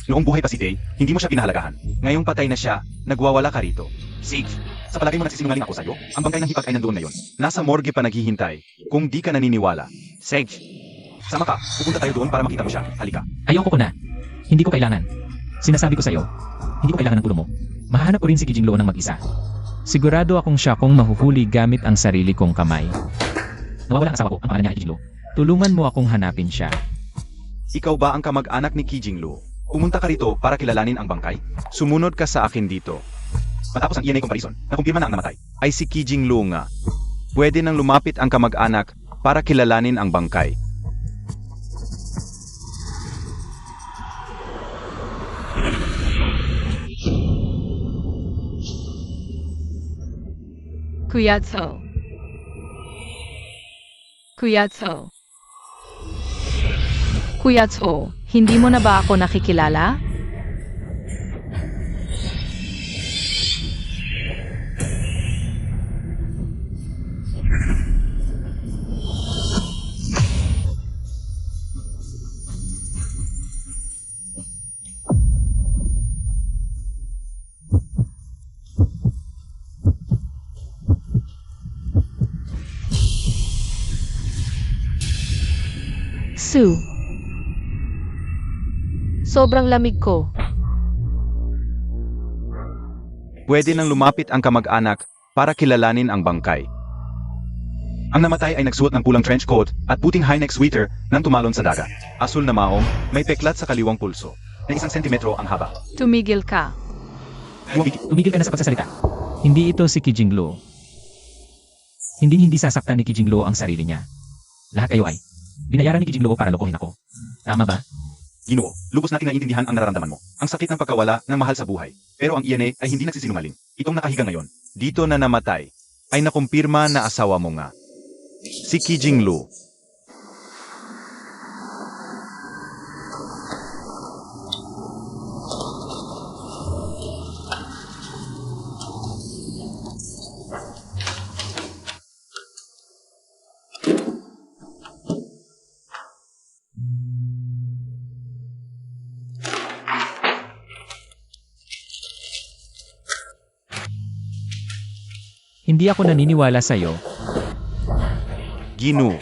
Noong buhay pa si Day, hindi mo siya pinahalagahan. Ngayong patay na siya, nagwawala ka rito. Sage, sa palagay mo nagsisinungaling ako sa'yo? Ang bangkay ng hipag ay nandoon ngayon. Nasa morgue pa naghihintay. Kung di ka naniniwala. Sage, sama ka. Pupunta tayo doon para makita mo siya. Halika. Ayoko ko na. Hindi ko kailangan. Sinasabi ko sa'yo, hindi ko kailangan ng tulong mo. Mahanap ko rin si Kijinglo ng mag-isa. Sigurado akong siya kung mahuhuli gamit ang sarili kong kamay. Nawawala ang asawa ko, ang pangalan niya ay Kijinglo. Tulungan mo akong hanapin siya. Ikaw ba ang kamag-anak ni Kijinglo? Pumunta ka rito para kilalanin ang bangkay? Sumunod ka sa akin dito. Matapos ang ENA comparison, nakumpirma na ang namatay ay si Kijinglo nga. Pwede nang lumapit ang kamag-anak para kilalanin ang bangkay. Kuyatso. Kuyatso. Kuyatso, hindi mo na ba ako nakikilala? Sue. Sobrang lamig ko. Pwede nang lumapit ang kamag-anak para kilalanin ang bangkay. Ang namatay ay nagsuot ng pulang trench coat at puting high-neck sweater nang tumalon sa dagat. Asul na maong, may peklat sa kaliwang pulso, na 1 sentimetro ang haba. Tumigil ka. Tumigil ka na sa pagsasalita. Hindi ito si Kijinglo. Hindi sasaktan ni Kijinglo ang sarili niya. Lahat kayo ay binayaran ni Kijinglo para lokohin ako. Tama ba? Ginoo, lubos nating naiintindihan ang nararamdaman mo. Ang sakit ng pagkawala ng mahal sa buhay. Pero ang ENA ay hindi nagsisinungaling. Itong nakahiga ngayon, dito na namatay, ay nakumpirma na asawa mo nga. Si Kijinglo. Hindi ako naniniwala sa'yo, Ginoo.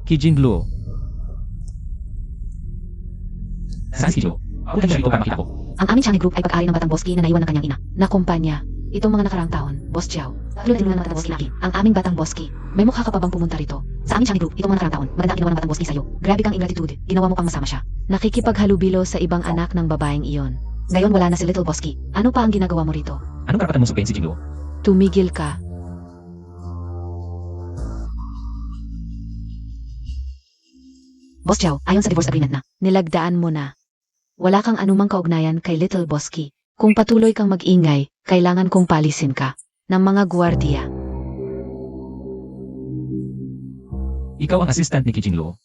Kijinglo. Saan si Kijinglo? Punta niyo rito para makita ko. Ang aming Changi Group ay pag-ari ng Batang Boski na naiwan ng kanyang ina. Na kumpanya. Itong mga nakaraang taon, Boss Chow. Tulungan ng Batang Boski natin. Ang aming Batang Boski. May mukha ka pa bang pumunta rito? Sa aming Changi Group, itong mga nakaraang taon, maganda ang ginawa ng Batang Boski sa'yo. Grabe kang ingratitude. Ginawa mo pang masama siya. Nakikipaghalubilo sa ibang anak ng babaeng iyon. Ngayon wala na si Little Boski. Ano pa ang ginagawa mo rito? Anong karapatan mong sukayin si Kijinglo? Tumigil ka. Boss Chow, ayon sa divorce agreement na, nilagdaan mo na. Wala kang anumang kaugnayan kay Little Boski. Kung patuloy kang mag-ingay, kailangan kong palisin ka ng mga gwardiya. Ikaw ang assistant ni Kijinglo.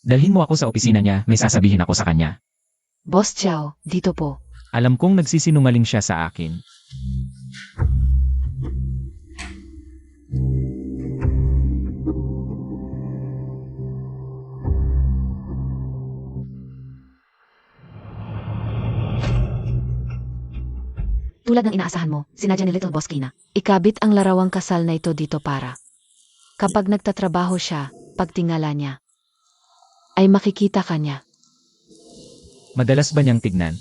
Dalhin mo ako sa opisina niya, may sasabihin ako sa kanya. Boss Chow, dito po. Alam kong nagsisinungaling siya sa akin. Tulad ng inaasahan mo, sinadya ni Little Boski na ikabit ang larawang kasal na ito dito para kapag nagtatrabaho siya, pagtingala niya, ay makikita ka niya. Madalas ba niyang tignan?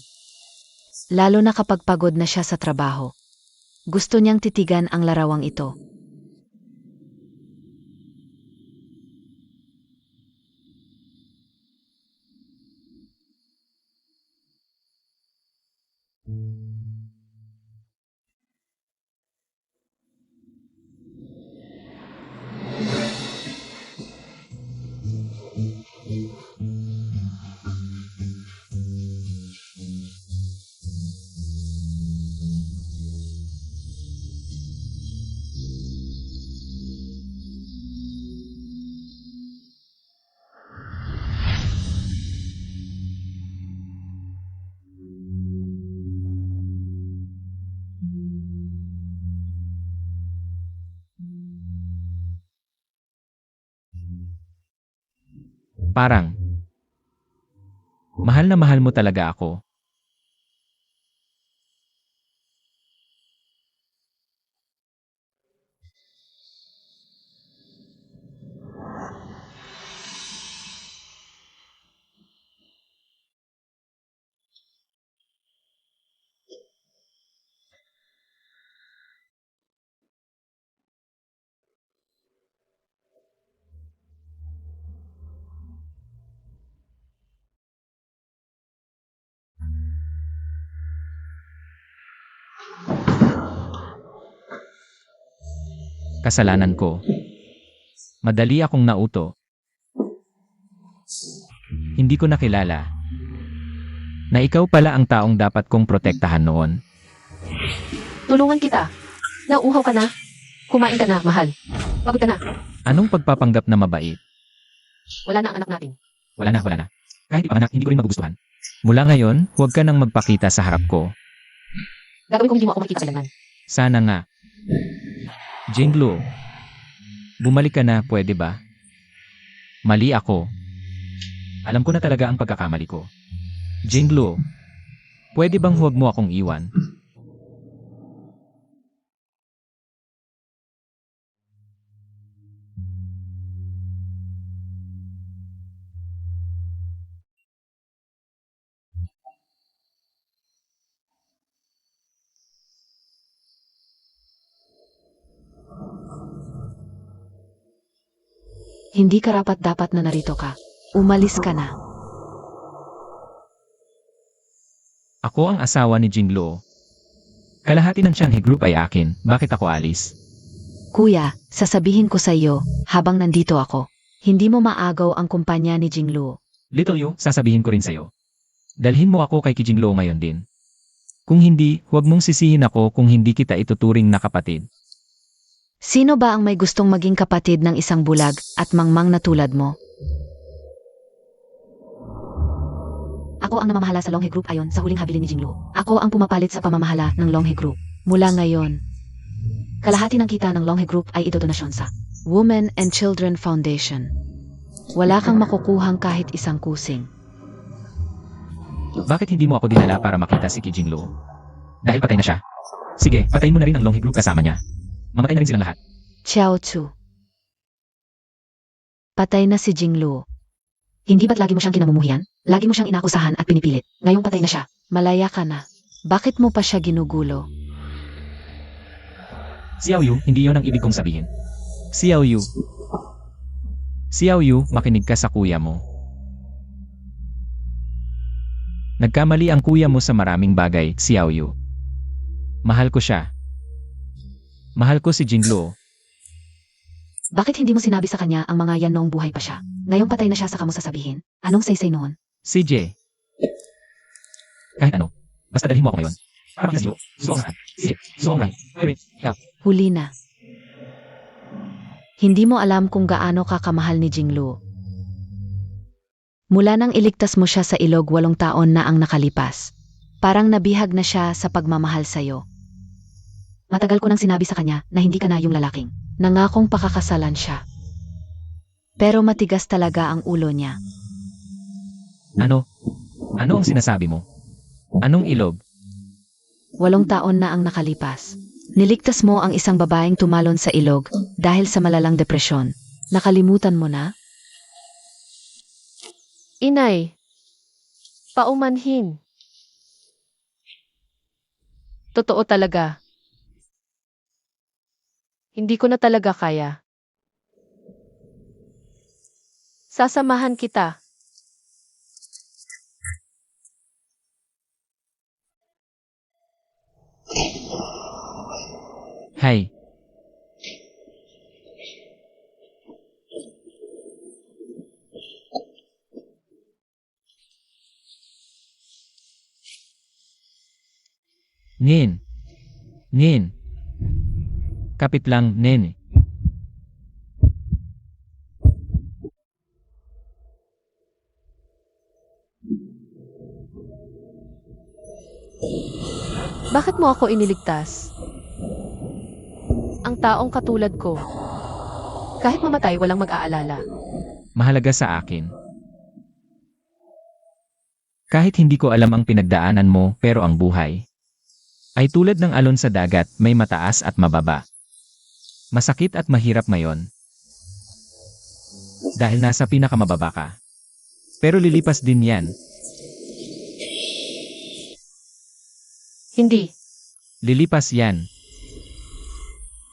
Lalo na kapag pagod na siya sa trabaho. Gusto niyang titigan ang larawang ito. Parang, mahal na mahal mo talaga ako. Kasalanan ko. Madali akong nauto. Hindi ko nakilala na ikaw pala ang taong dapat kong protektahan noon. Tulungan kita. Nauuhaw ka na. Kumain ka na, mahal. Pagod ka na. Anong pagpapanggap na mabait? Wala na ang anak natin. Wala na. Kahit ipanganak, hindi ko rin magugustuhan. Mula ngayon, huwag ka nang magpakita sa harap ko. Gagawin kong hindi mo ako makita kailangan. Sana nga. Jinglu, bumalik ka na, pwede ba? Mali ako. Alam ko na talaga ang pagkakamali ko. Jinglu, pwede bang huwag mo akong iwan? Hindi karapat-dapat na narito ka. Umalis ka na. Ako ang asawa ni Jinglu. Kalahati ng Shanghai Group ay akin. Bakit ako alis? Kuya, sasabihin ko sa iyo, habang nandito ako, hindi mo maagaw ang kumpanya ni Jinglu. Little Yu, sasabihin ko rin sa'yo. Dalhin mo ako kay Kijinglo ngayon din. Kung hindi, huwag mong sisihin ako kung hindi kita ituturing na kapatid. Sino ba ang may gustong maging kapatid ng isang bulag at mangmang na tulad mo? Ako ang namamahala sa Longhe Group ayon sa huling habilin ni Jinglu. Ako ang pumapalit sa pamamahala ng Longhe Group. Mula ngayon, kalahati ng kita ng Longhe Group ay idodonasyon sa Women and Children Foundation. Wala kang makukuhang kahit isang kusing. Bakit hindi mo ako dinala para makita si Kijinglo? Dahil patay na siya. Sige, patayin mo na rin ang Longhe Group kasama niya. Mamatay na rin silang lahat. Xiao Chu. Patay na si Jinglu. Hindi ba't lagi mo siyang kinamumuhian? Lagi mo siyang inakusahan at pinipilit. Ngayong patay na siya. Malaya ka na. Bakit mo pa siya ginugulo? Xiao Yu, hindi yon ang ibig kong sabihin. Xiao Yu. Xiao Yu, makinig ka sa kuya mo. Nagkamali ang kuya mo sa maraming bagay, Xiao Yu. Mahal ko siya. Mahal ko si Jinglu. Bakit hindi mo sinabi sa kanya ang mga yan noong buhay pa siya? Ngayong patay na siya saka mo sasabihin? Anong say-say noon? CJ. Kahit ano. Basta dalhin mo ako ngayon. Para makita si Yu. Gusto ko ang lahat. Sige. Gusto ko ang lahat. Wait. Huli na. Hindi mo alam kung gaano ka kamahal ni Jinglu. Mula nang iligtas mo siya sa ilog 8 taon na ang nakalipas. Parang nabihag na siya sa pagmamahal sa'yo. Matagal ko nang sinabi sa kanya na hindi ka na yung lalaking. Nangakong pakakasalan siya. Pero matigas talaga ang ulo niya. Ano? Ano ang sinasabi mo? Anong ilog? 8 taon na ang nakalipas. Niligtas mo ang isang babaeng tumalon sa ilog dahil sa malalang depresyon. Nakalimutan mo na? Inay. Paumanhin. Totoo talaga. Hindi ko na talaga kaya. Sasamahan kita. Hay. Nin. Nin. Kapit lang, Nin. Bakit mo ako iniligtas? Ang taong katulad ko. Kahit mamatay, walang mag-aalala. Mahalaga sa akin. Kahit hindi ko alam ang pinagdaanan mo, pero ang buhay ay tulad ng alon sa dagat, may mataas at mababa. Masakit at mahirap ngayon dahil nasa pinakamababa ka. Pero lilipas din yan. Hindi. Lilipas yan.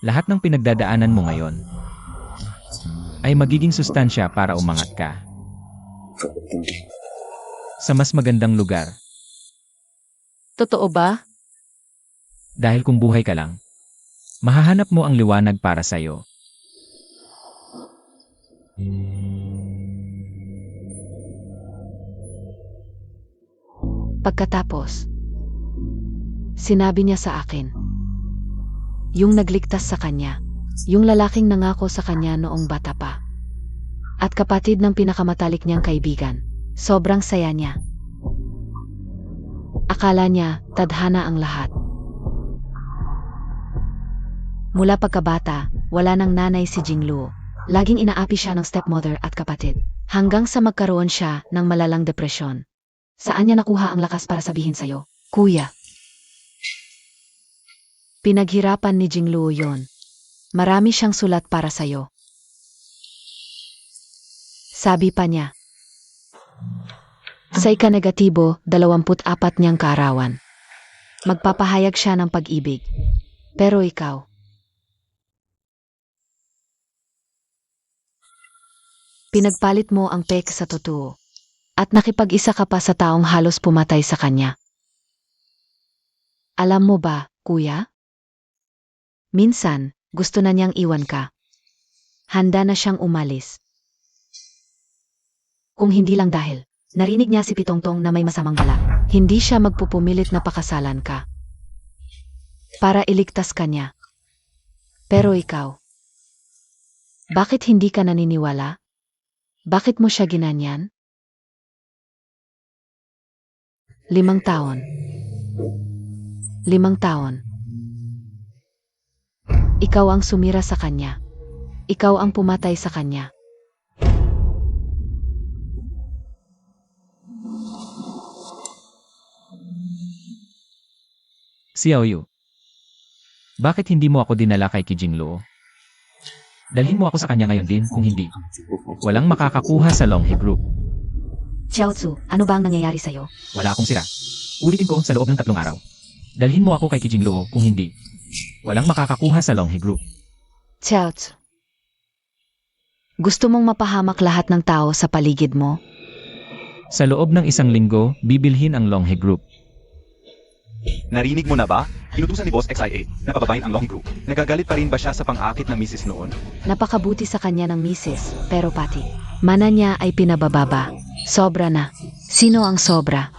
Lahat ng pinagdadaanan mo ngayon ay magiging sustansya para umangat ka sa mas magandang lugar. Totoo ba? Dahil kung buhay ka lang, mahahanap mo ang liwanag para sa'yo. Pagkatapos, sinabi niya sa akin, yung nagligtas sa kanya, yung lalaking nangako sa kanya noong bata pa, at kapatid ng pinakamatalik niyang kaibigan, sobrang saya niya. Akala niya, tadhana ang lahat. Mula pagkabata, wala nang nanay si Jingluo. Laging inaapi siya ng stepmother at kapatid, hanggang sa magkaroon siya ng malalang depresyon. Saan niya nakuha ang lakas para sabihin sa'yo, Kuya? Pinaghirapan ni Jingluo yon. Marami siyang sulat para sa'yo. Sabi pa niya, sa ika-negatibo, 24 niyang kaarawan. Magpapahayag siya ng pag-ibig. Pero ikaw, pinagpalit mo ang peke sa totoo. At nakipag-isa ka pa sa taong halos pumatay sa kanya. Alam mo ba, kuya? Minsan, gusto na niyang iwan ka. Handa na siyang umalis. Kung hindi lang dahil, narinig niya si Pitongtong na may masamang balak, hindi siya magpupumilit na pakasalan ka. Para iligtas ka niya. Pero ikaw, bakit hindi ka naniniwala? Bakit mo siya ginanyan? 5 taon. 5 taon. Ikaw ang sumira sa kanya. Ikaw ang pumatay sa kanya. Xiaoyu, bakit hindi mo ako dinala kay Kijingluo? Dalhin mo ako sa kanya ngayon din, kung hindi, walang makakakuha sa Longhe Group. Xiaotsu, ano ba ang nangyayari sa'yo? Wala akong sira. Ulitin ko sa loob ng 3 araw. Dalhin mo ako kay Kijingluo, kung hindi, walang makakakuha sa Longhe Group. Xiaotsu. Gusto mong mapahamak lahat ng tao sa paligid mo? Sa loob ng 1 linggo, bibilhin ang Longhe Group. Narinig mo na ba? Inutusan ni Boss XIA na pababain ang Longhe Group. Nagagalit pa rin ba siya sa pang-akit ng misis noon? Napakabuti sa kanya ng misis, pero pati, mana niya ay pinabababa. Sobra na. Sino ang sobra?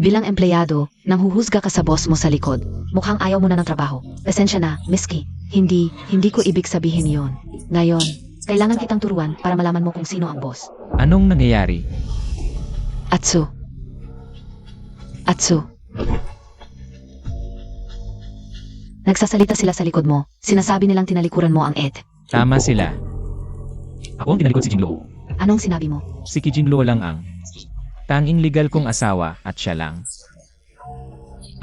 Bilang empleyado, nang huhusga ka sa boss mo sa likod, mukhang ayaw mo na ng trabaho. Pasensya na, Miski. Hindi ko ibig sabihin yon. Ngayon, kailangan kitang turuan para malaman mo kung sino ang boss. Anong nangyayari? Atsu. Nagsasalita sila sa likod mo. Sinasabi nilang tinalikuran mo ang Ed. Tama sila. Ako ang tinalikod si Jingluo. Anong sinabi mo? Si Kijingluo lang ang tanging legal kong asawa at siya lang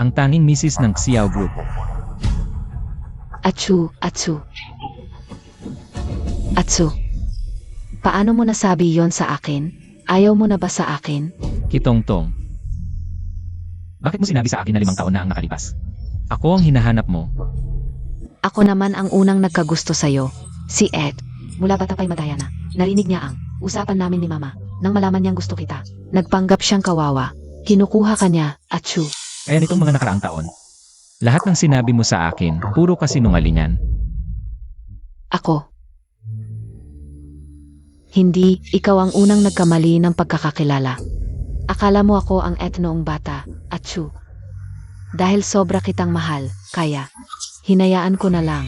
ang tanging misis ng Xiao Group. Atsu. Paano mo nasabi yon sa akin? Ayaw mo na ba sa akin? Kitongtong. Bakit mo sinabi sa akin na 5 taon na ang nakalipas? Ako ang hinahanap mo. Ako naman ang unang nagkagusto sa'yo. Si Ed. Mula bata pa'y madaya na. Narinig niya ang usapan namin ni Mama. Nang malaman niyang gusto kita, nagpanggap siyang kawawa. Kinukuha ka niya, Atsu. Kaya nitong mga nakaraang taon, lahat ng sinabi mo sa akin, puro kasinungalingan. Ako. Hindi, ikaw ang unang nagkamali ng pagkakakilala. Akala mo ako ang Ed noong bata, Atsu. Dahil sobra kitang mahal, kaya, hinayaan ko na lang.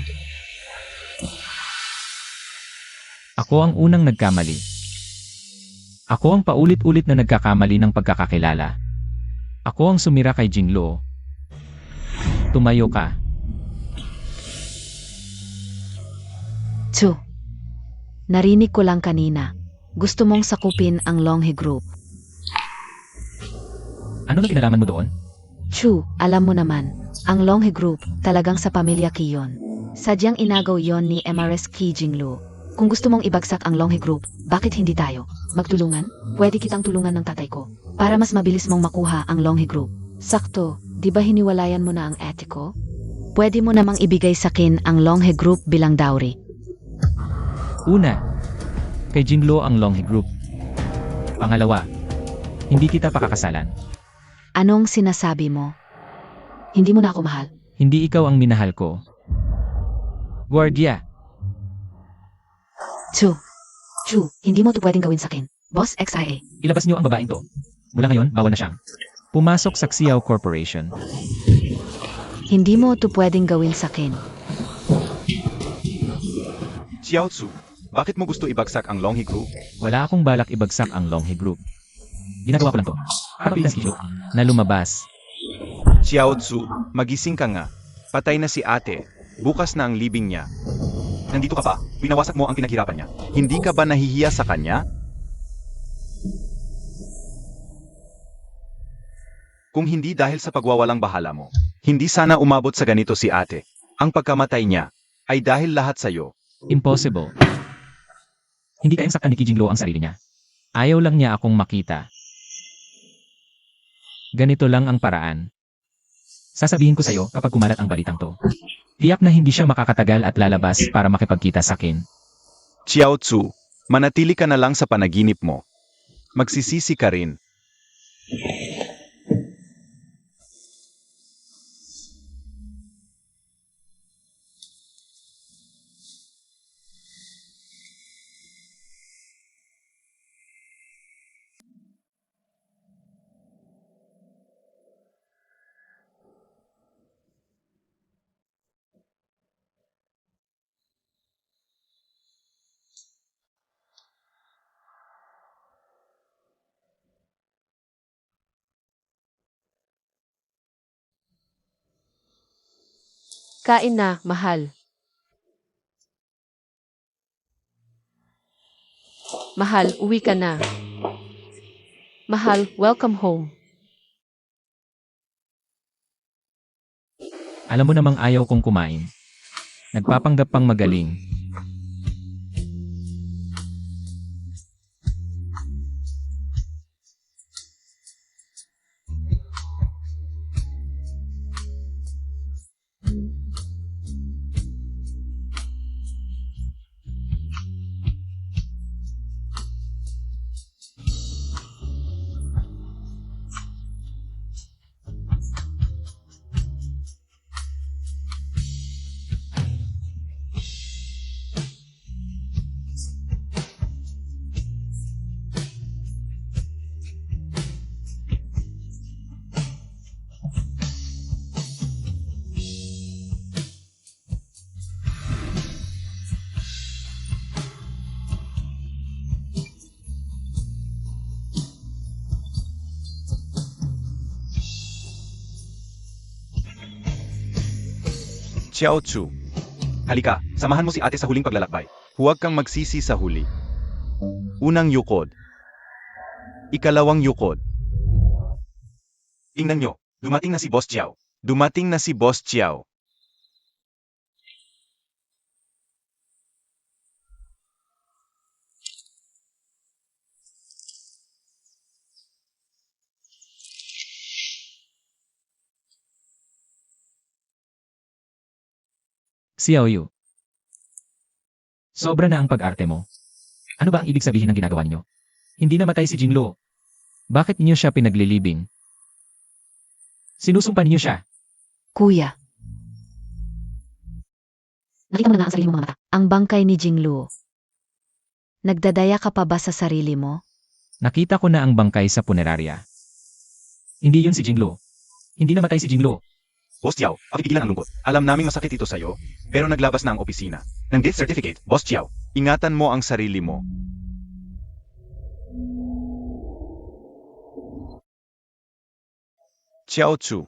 Ako ang unang nagkamali. Ako ang paulit-ulit na nagkakamali ng pagkakakilala. Ako ang sumira kay Jingluo. Tumayo ka. Tsu. Narinig ko lang kanina. Gusto mong sakupin ang Longhe Group. Ano na kinalaman mo doon? Chu, alam mo naman, ang Longhe Group talagang sa pamilya Ki yon. Sadyang inagaw yon ni MRS Ki Jinglu. Kung gusto mong ibagsak ang Longhe Group, bakit hindi tayo magtulungan? Pwede kitang tulungan ng tatay ko para mas mabilis mong makuha ang Longhe Group. Sakto, di ba hiniwalayan mo na ang ate ko? Pwede mo namang ibigay sa akin ang Longhe Group bilang dowry. Una, kay Jinglo ang Longhe Group. Pangalawa, hindi kita pakakasalan. Anong sinasabi mo? Hindi mo na ako mahal. Hindi ikaw ang minahal ko. Guardia, Chu, hindi mo to pwedeng gawin sa akin. Boss XIA. ilabas niyo ang babaeng to. Mula ngayon, bawal na siyang pumasok sa Xiao Corporation. Hindi mo to pwedeng gawin sa akin. Xiao Tzu, bakit mo gusto ibagsak ang Longhe Group? Wala akong balak ibagsak ang Longhe Group. Ginagawa ko lang to. Para pitas kilo na lumabas. Xiao Tzu, magising ka nga. Patay na si ate. Bukas na ang libing niya. Nandito ka pa. Winawasak mo ang pinaghirapan niya. Hindi ka ba nahihiya sa kanya? Kung hindi dahil sa pagwawalang bahala mo, hindi sana umabot sa ganito si ate. Ang pagkamatay niya ay dahil lahat sa'yo. Impossible. Hindi kayang saktan ni Ki Jinglo ang sarili niya. Ayaw lang niya akong makita. Ganito lang ang paraan. Sasabihin ko sa'yo kapag kumalat ang balitang to. Tiyak na hindi siya makakatagal at lalabas para makipagkita sa akin. Xiao Tzu, manatili ka na lang sa panaginip mo. Magsisisi ka rin. Kain na, mahal. Mahal, uwi ka na. Mahal, welcome home. Alam mo namang ayaw kong kumain. Nagpapanggap pang magaling. Xiao Tzu, halika, samahan mo si ate sa huling paglalakbay. Huwag kang magsisi sa huli. Unang yukod. Ikalawang yukod. Tingnan nyo, dumating na si Boss Chiao. Dumating na si Boss Chiao. Xiao Yu. Sobra na ang pag-arte mo. Ano ba ang ibig sabihin ng ginagawa niyo? Hindi namatay si Jinglo. Bakit niyo siya pinaglilibing? Sinusumpa niyo siya. Kuya. Nakita mo na nga ang sarili mong mga mata. Ang bangkay ni Jinglu. Nagdadaya ka pa ba sa sarili mo? Nakita ko na ang bangkay sa punerarya. Hindi yun si Jinglo. Hindi namatay si Jinglo. Boss Chiao, pakipigilan ang lungkot. Alam naming masakit ito sa'yo, pero naglabas na ang opisina ng death certificate. Boss Chiao, ingatan mo ang sarili mo. Xiao Tzu,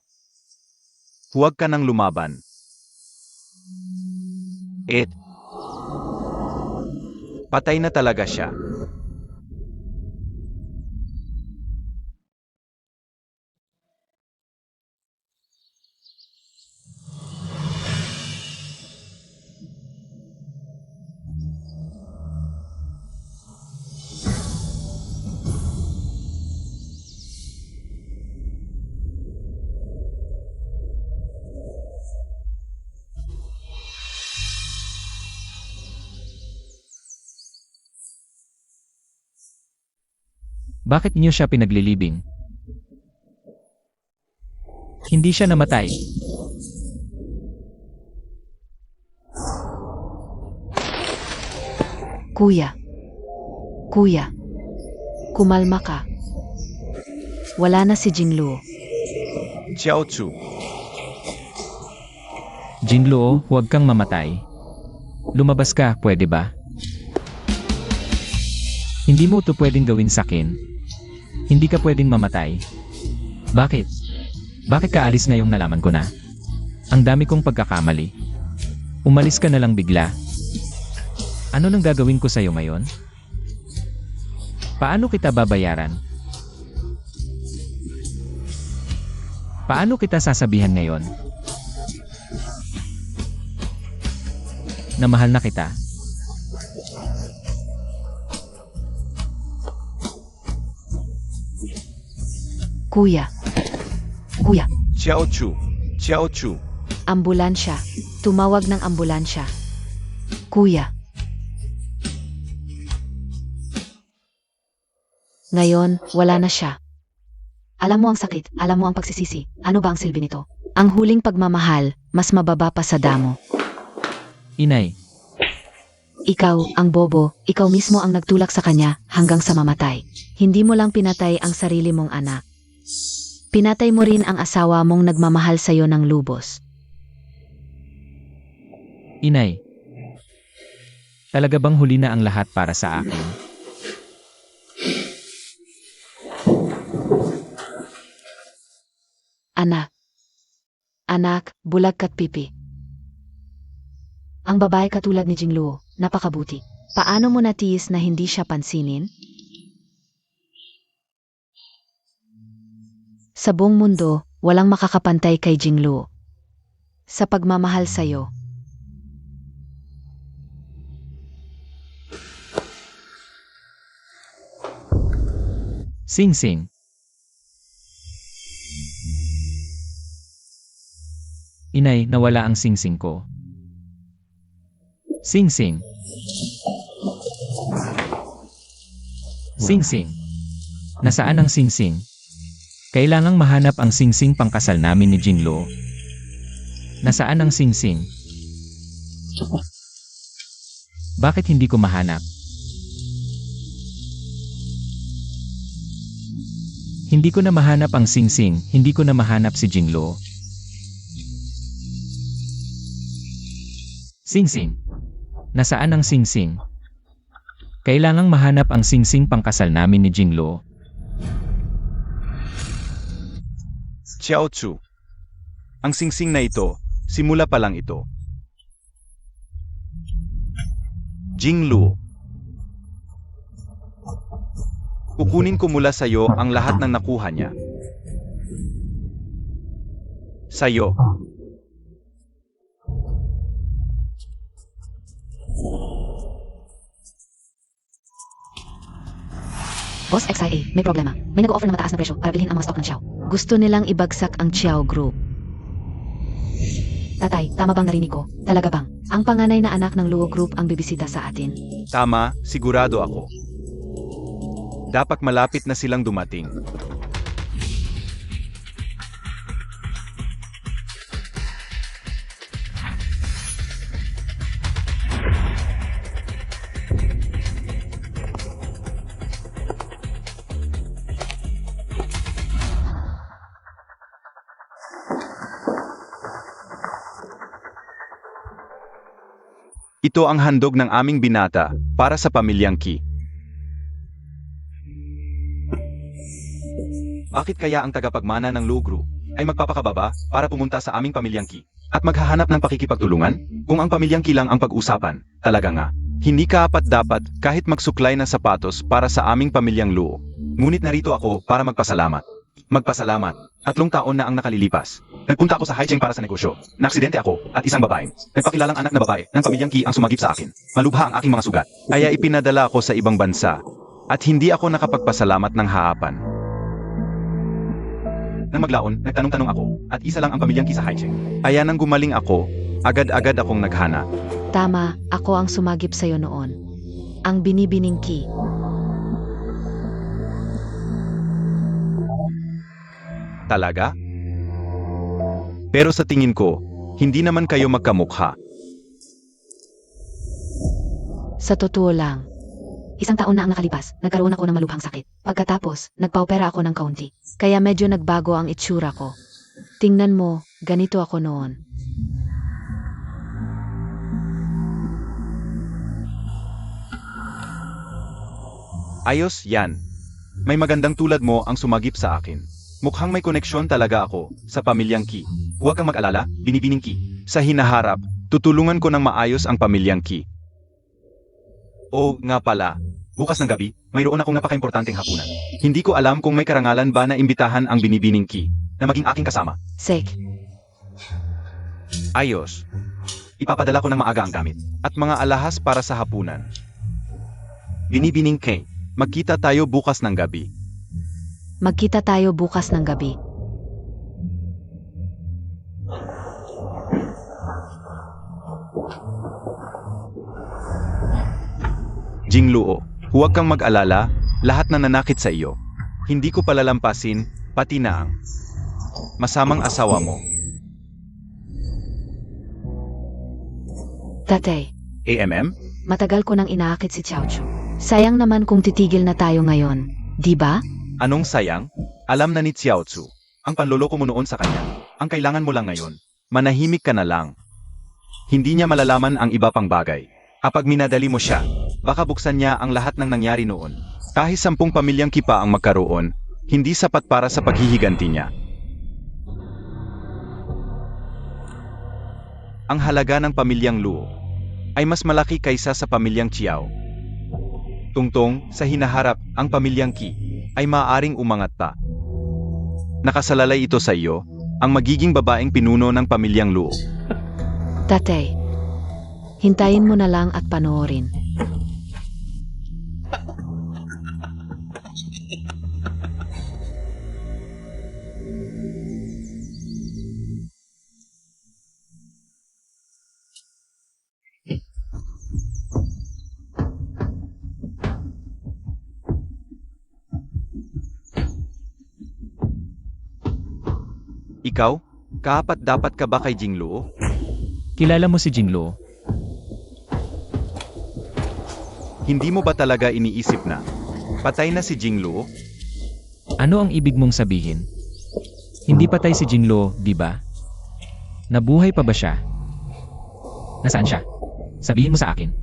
huwag ka nang lumaban. Patay na talaga siya. Bakit niyo siya pinaglilibing? Hindi siya namatay. Kuya. Kuya. Kumalma ka. Wala na si Jingluo. Xiao Chu, Jinluo, huwag kang mamatay. Lumabas ka, pwede ba? Hindi mo ito pwedeng gawin sakin. Hindi ka pwedeng mamatay. Bakit? Bakit ka alis ngayong nalaman ko na? Ang dami kong pagkakamali. Umalis ka na lang bigla. Ano nang gagawin ko sa'yo ngayon? Paano kita babayaran? Paano kita sasabihan ngayon? Na mahal na kita. Kuya. Kuya. Xiao Chu, Xiao Chu. Ambulansya. Tumawag ng ambulansya. Kuya. Ngayon, wala na siya. Alam mo ang sakit, alam mo ang pagsisisi. Ano ba ang silbi nito? Ang huling pagmamahal, mas mababa pa sa damo. Inay, Ikaw, ang bobo, ikaw mismo ang nagtulak sa kanya hanggang sa mamatay. Hindi mo lang pinatay ang sarili mong anak. Pinatay mo rin ang asawa mong nagmamahal sa'yo ng lubos. inay. Talaga bang huli na ang lahat para sa akin? Anak. Anak, bulag ka't pipi. Ang babae katulad ni Jingluo, napakabuti. Paano mo natiis na hindi siya pansinin? Sa buong mundo, walang makakapantay kay Jingluo. Sa pagmamahal sa'yo. Sing Sing. Inay, nawala ang sing-sing ko. Sing Sing. Sing Sing. Nasaan ang Sing Sing? Kailangang mahanap ang Sing Sing pangkasal namin ni Jinlo. Nasaan ang Sing Sing? Bakit hindi ko mahanap? Hindi ko na mahanap ang Sing Sing, hindi ko na mahanap si Jinlo. Sing Sing. Nasaan ang Sing Sing? Kailangang mahanap ang Sing Sing pangkasal namin ni Jinlo. Xiao Chu. Ang singsing na ito, simula pa lang ito. Jingluo. Kukunin ko mula sa'yo ang lahat ng nakuha niya. Sa'yo. Boss XIA, may problema. May nag-offer ng mataas na presyo para bilhin ang mga stock ng Xiao. Gusto nilang ibagsak ang Xiao Group. Tatay, tama bang narinig ko? Talaga bang? Ang panganay na anak ng Luo Group ang bibisita sa atin. Tama, sigurado ako. Dapat malapit na silang dumating. Ito ang handog ng aming binata para sa pamilyang Qi. Bakit kaya ang tagapagmana ng Luo Group ay magpapakababa para pumunta sa aming pamilyang Qi at maghahanap ng pakikipagtulungan? Kung ang pamilyang Qi lang ang pag-usapan, talaga nga. Hindi kaapat-dapat kahit magsuklay ng sapatos para sa aming pamilyang Luo. Ngunit narito ako para magpasalamat. Magpasalamat. 3 taon na ang nakalilipas. Nagpunta ako sa Haicheng para sa negosyo. Naaksidente ako at isang babae. Nagpakilalang anak na babae ng pamilyang Qi ang sumagip sa akin. Malubha ang aking mga sugat. Kaya ipinadala ako sa ibang bansa at hindi ako nakapagpasalamat ng haapan. Nang maglaon, nagtanong-tanong ako at isa lang ang pamilyang Qi sa Haicheng. Kaya nang gumaling ako, agad-agad akong naghana. Tama, ako ang sumagip sa'yo noon. Ang binibining Qi. Talaga? Pero sa tingin ko, hindi naman kayo magkamukha. Sa totoo lang, isang taon na ang nakalipas, nagkaroon ako ng malubhang sakit. Pagkatapos, nagpa-opera ako ng kaunti. Kaya medyo nagbago ang itsura ko. Tingnan mo, ganito ako noon. Ayos yan. May magandang tulad mo ang sumagip sa akin. Mukhang may koneksyon talaga ako sa pamilyang Ki. Huwag kang mag-alala, Binibining Ki. Sa hinaharap, tutulungan ko ng maayos ang pamilyang Ki. Oo nga pala, bukas ng gabi, mayroon akong napaka-importanteng hapunan. Hindi ko alam kung may karangalan ba na imbitahan ang Binibining Ki na maging aking kasama. Sek, Ayos. Ipapadala ko ng maaga ang gamit at mga alahas para sa hapunan. Binibining Ki, magkita tayo bukas ng gabi. magkita tayo bukas ng gabi. Jingluo, huwag kang mag-alala, lahat na nanakit sa iyo. Hindi ko palalampasin, pati na ang masamang asawa mo. Tatay, AMM? matagal ko nang inaakit si Chiao Chu. Sayang naman kung titigil na tayo ngayon, di ba? Anong sayang? Alam na ni Xiao Tzu, ang panloloko mo noon sa kanya. Ang kailangan mo lang ngayon, manahimik ka na lang. Hindi niya malalaman ang iba pang bagay. Kapag minadali mo siya, baka buksan niya ang lahat ng nangyari noon. Kahit 10 pamilyang kipa ang magkaroon, hindi sapat para sa paghihiganti niya. Ang halaga ng pamilyang Luo ay mas malaki kaysa sa pamilyang Chiao. Tungtong, sa hinaharap, ang pamilyang Qi ay maaaring umangat pa. Nakasalalay ito sa iyo, ang magiging babaeng pinuno ng pamilyang Luo. Tatay, hintayin mo na lang at panoorin. Ikaw, kaapat-dapat ka ba kay Jingluo? Kilala mo si Jinglo? Hindi mo ba talaga iniisip na patay na si Jingluo? Ano ang ibig mong sabihin? Hindi patay si Jinglo, di ba? Nabuhay pa ba siya? Nasaan siya? Sabihin mo sa akin.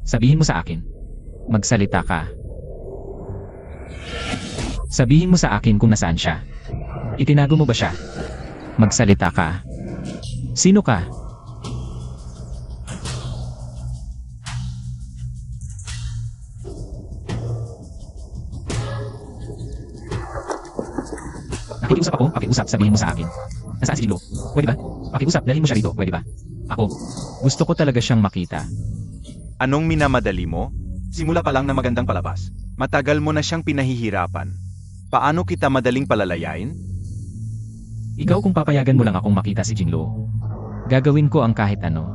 Sabihin mo sa akin. Magsalita ka. Sabihin mo sa akin kung nasaan siya. Itinago mo ba siya? Magsalita ka. Sino ka? Nakikiusap ako, pakiusap, sabihin mo sa akin. Nasaan si Jinglo? Pwede ba? Pakiusap, dalhin mo siya rito, pwede ba? Ako, gusto ko talaga siyang makita. Anong minamadali mo? Simula pa lang na magandang palabas. Matagal mo na siyang pinahihirapan. Paano kita madaling palalayain? Ikaw kung papayagan mo lang akong makita si Jinglo, gagawin ko ang kahit ano.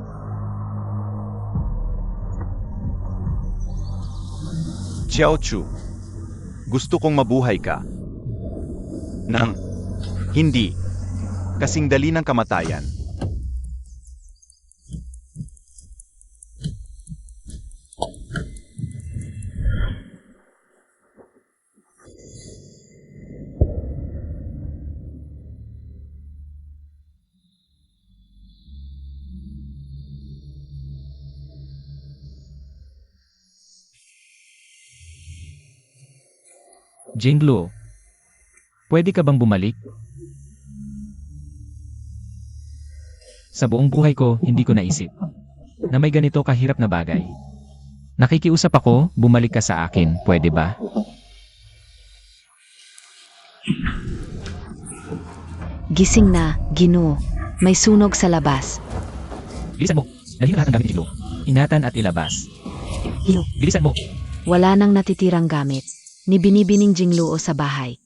Xiao Chu, gusto kong mabuhay ka. Nang hindi kasing dali ng kamatayan. Jinglo, pwede ka bang bumalik? Sa buong buhay ko, hindi ko naisip na may ganito kahirap na bagay. Nakikiusap ako, bumalik ka sa akin, pwede ba? Gising na, Ginoo. May sunog sa labas. Bilisan mo, dalhin lahat ng gamit ni Jinglo. Ingatan at ilabas. Iyo, Bilisan mo. wala nang natitirang gamit. Ni Binibining Jingluo sa bahay.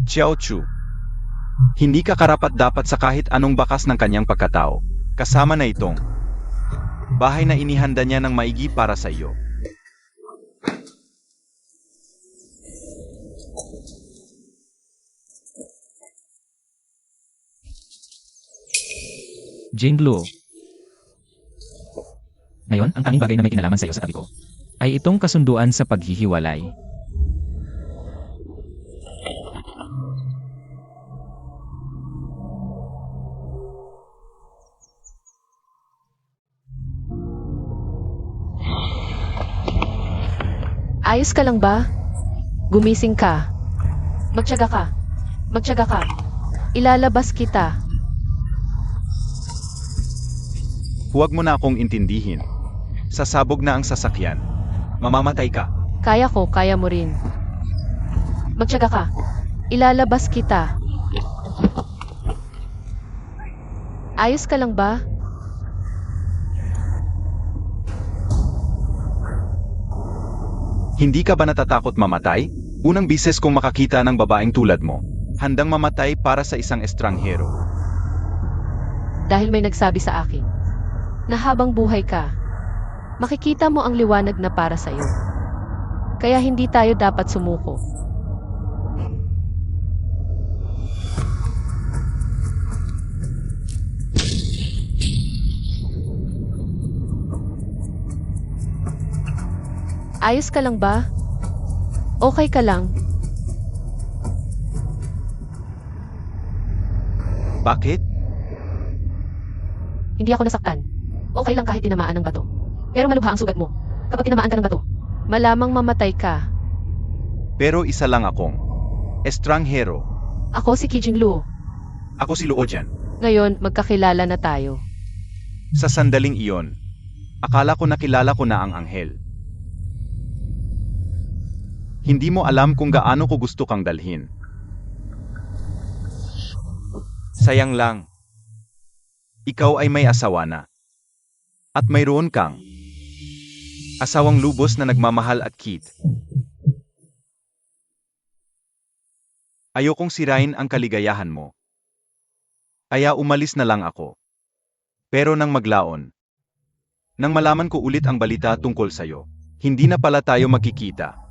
Xiao Chu, hindi ka karapat-dapat sa kahit anong bakas ng kanyang pagkatao. Kasama na itong bahay na inihanda niya ng maigi para sa iyo. Jinglu. Ngayon, ang tanging bagay na may kinalaman sa iyo sa tabi ko ay itong kasunduan sa paghihiwalay. Ayos ka lang ba? Gumising ka. Magtiyaga ka. Magtiyaga ka. Ilalabas kita. Huwag mo na akong intindihin. Sasabog na ang sasakyan. Mamamatay ka. Kaya ko, kaya mo rin. Magtiyaga ka. Ilalabas kita. Ayos ka lang ba? Hindi ka ba natatakot mamatay? Unang bises kong makakita ng babaeng tulad mo. Handang mamatay para sa isang estranghero. Dahil may nagsabi sa akin na habang buhay ka, makikita mo ang liwanag na para sa iyo. Kaya hindi tayo dapat sumuko. Ayos ka lang ba? Okay ka lang? Bakit? Hindi ako nasaktan. Okay lang kahit tinamaan ng bato. Pero malubha ang sugat mo. Kapag tinamaan ka ng bato, malamang mamatay ka. Pero isa lang akong estranghero. Ako si Kijing Lu. Ako si Luo Jian. Ngayon, magkakilala na tayo. Sa sandaling iyon, akala ko nakilala ko na ang anghel. Hindi mo alam kung gaano ko gusto kang dalhin. Sayang lang. Ikaw ay may asawa na. At mayroon kang asawang lubos na nagmamahal at kid. Ayokong sirain ang kaligayahan mo. Kaya umalis na lang ako. Pero nang maglaon, nang malaman ko ulit ang balita tungkol sa'yo, hindi na pala tayo magkikita.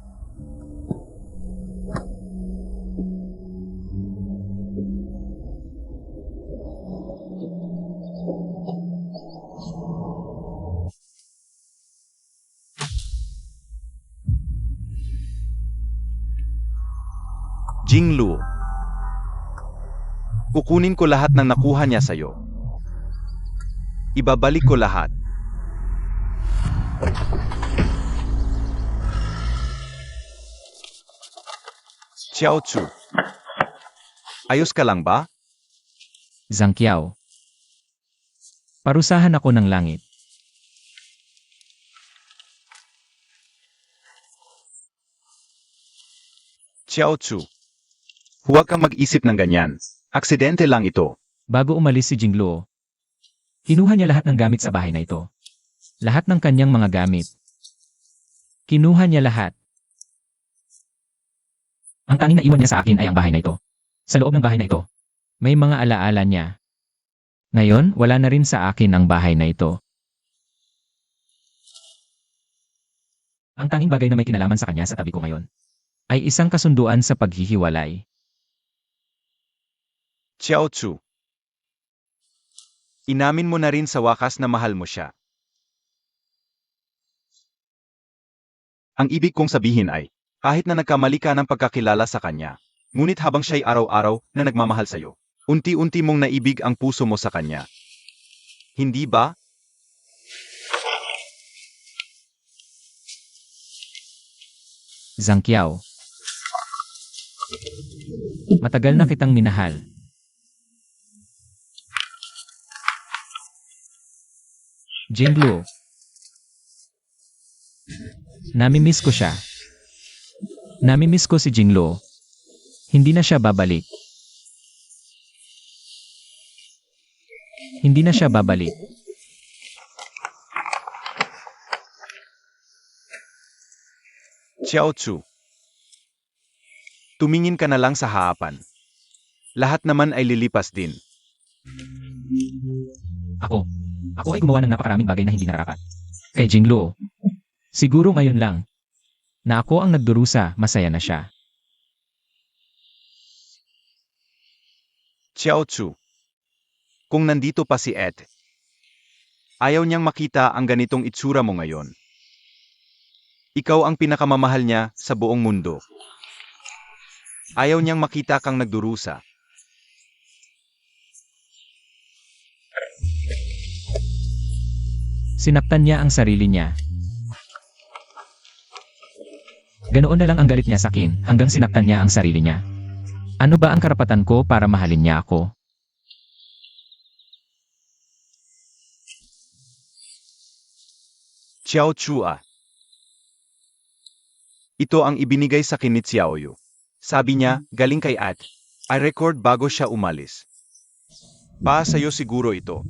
Jinglu. Kukunin ko lahat ng nakuha niya sa'yo. Ibabalik ko lahat. Xiao Chu. Ayos ka lang ba? Zhang Qiao. Parusahan ako ng langit. Xiao Chu. Huwag kang mag-isip ng ganyan. Aksidente lang ito. Bago umalis si Jingluo, kinuha niya lahat ng gamit sa bahay na ito. Lahat ng kanyang mga gamit. Kinuha niya lahat. Ang tanging na iwan niya sa akin ay ang bahay na ito. Sa loob ng bahay na ito, may mga alaala niya. Ngayon, wala na rin sa akin ang bahay na ito. Ang tanging bagay na may kinalaman sa kanya sa tabi ko ngayon ay isang kasunduan sa paghihiwalay. Xiao Chu. Inamin mo na rin sa wakas na mahal mo siya. Ang ibig kong sabihin ay, kahit na nagkamali ka ng pagkakilala sa kanya, ngunit habang siya'y araw-araw na nagmamahal sa'yo, unti-unti mong naibig ang puso mo sa kanya. Hindi ba? Zhang Qiao. Matagal na kitang minahal. Jingluo. Namimiss ko siya. Namimiss ko si Jingluo. Hindi na siya babalik. Hindi na siya babalik. Xiao Chu. Tumingin ka na lang sa harapan. Lahat naman ay lilipas din. Ako ay gumawa ng napakaraming bagay na hindi nararapat. Kay Jingluo. Siguro ngayon lang na ako ang nagdurusa, masaya na siya. Xiao Chu. kung nandito pa si Ed. Ayaw niyang makita ang ganitong itsura mo ngayon. Ikaw ang pinakamamahal niya sa buong mundo. Ayaw niyang makita kang nagdurusa. Sinaktan niya ang sarili niya. Ganoon na lang ang galit niya sa akin hanggang sinaktan niya ang sarili niya. Ano ba ang karapatan ko para mahalin niya ako? Xiao Chua. Ito ang ibinigay sa akin ni Xiaoyu. Sabi niya, galing kay At. I record bago siya umalis. Pa sa'yo siguro ito.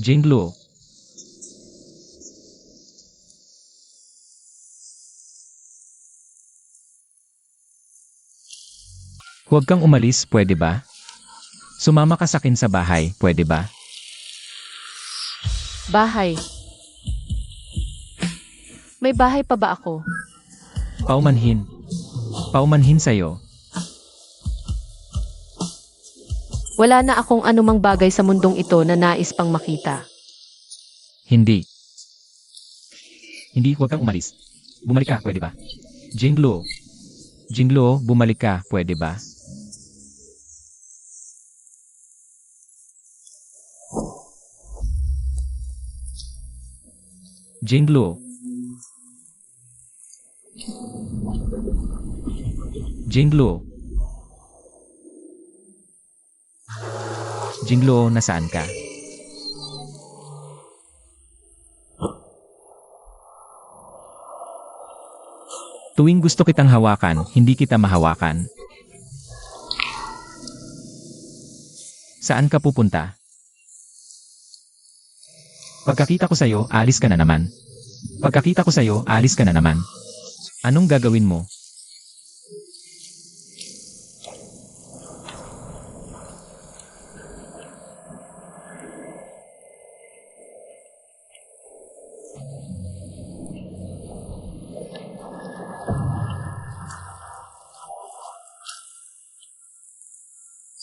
Jinglu. Huwag kang umalis, pwede ba? Sumama ka sa akin sa bahay, pwede ba? Bahay. May bahay pa ba ako? Paumanhin. Paumanhin sa'yo. Wala na akong anumang bagay sa mundong ito na nais pang makita. Hindi. Hindi, huwag kang umalis. Bumalik ka, pwede ba? Jinglu. Jinglu, bumalik ka, pwede ba? Jinglu. Jinglu. Jinglu, nasaan ka? Tuwing gusto kitang hawakan, hindi kita mahawakan. Saan ka pupunta? Pagkakita ko sa'yo, alis ka na naman. Pagkakita ko sa'yo, alis ka na naman. Anong gagawin mo?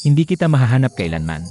Hindi kita mahahanap kailanman.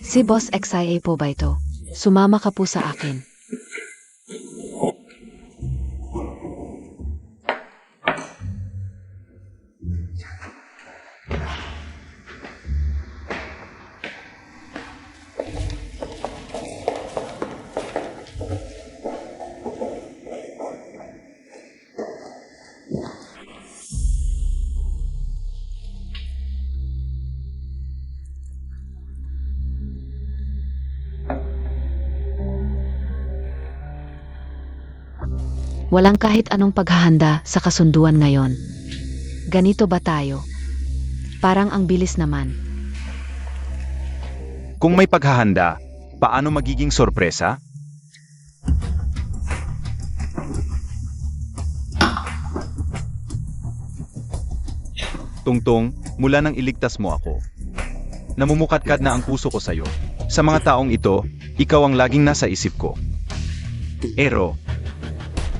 Si Boss XIA po ba ito? Sumama ka po sa akin. Walang kahit anong paghahanda sa kasunduan ngayon. Ganito ba tayo? Parang ang bilis naman. Kung may paghahanda, paano magiging sorpresa? Tungtong, mula nang iligtas mo ako. Namumukatkad na ang puso ko sa'yo. Sa mga taong ito, ikaw ang laging nasa isip ko. Ero,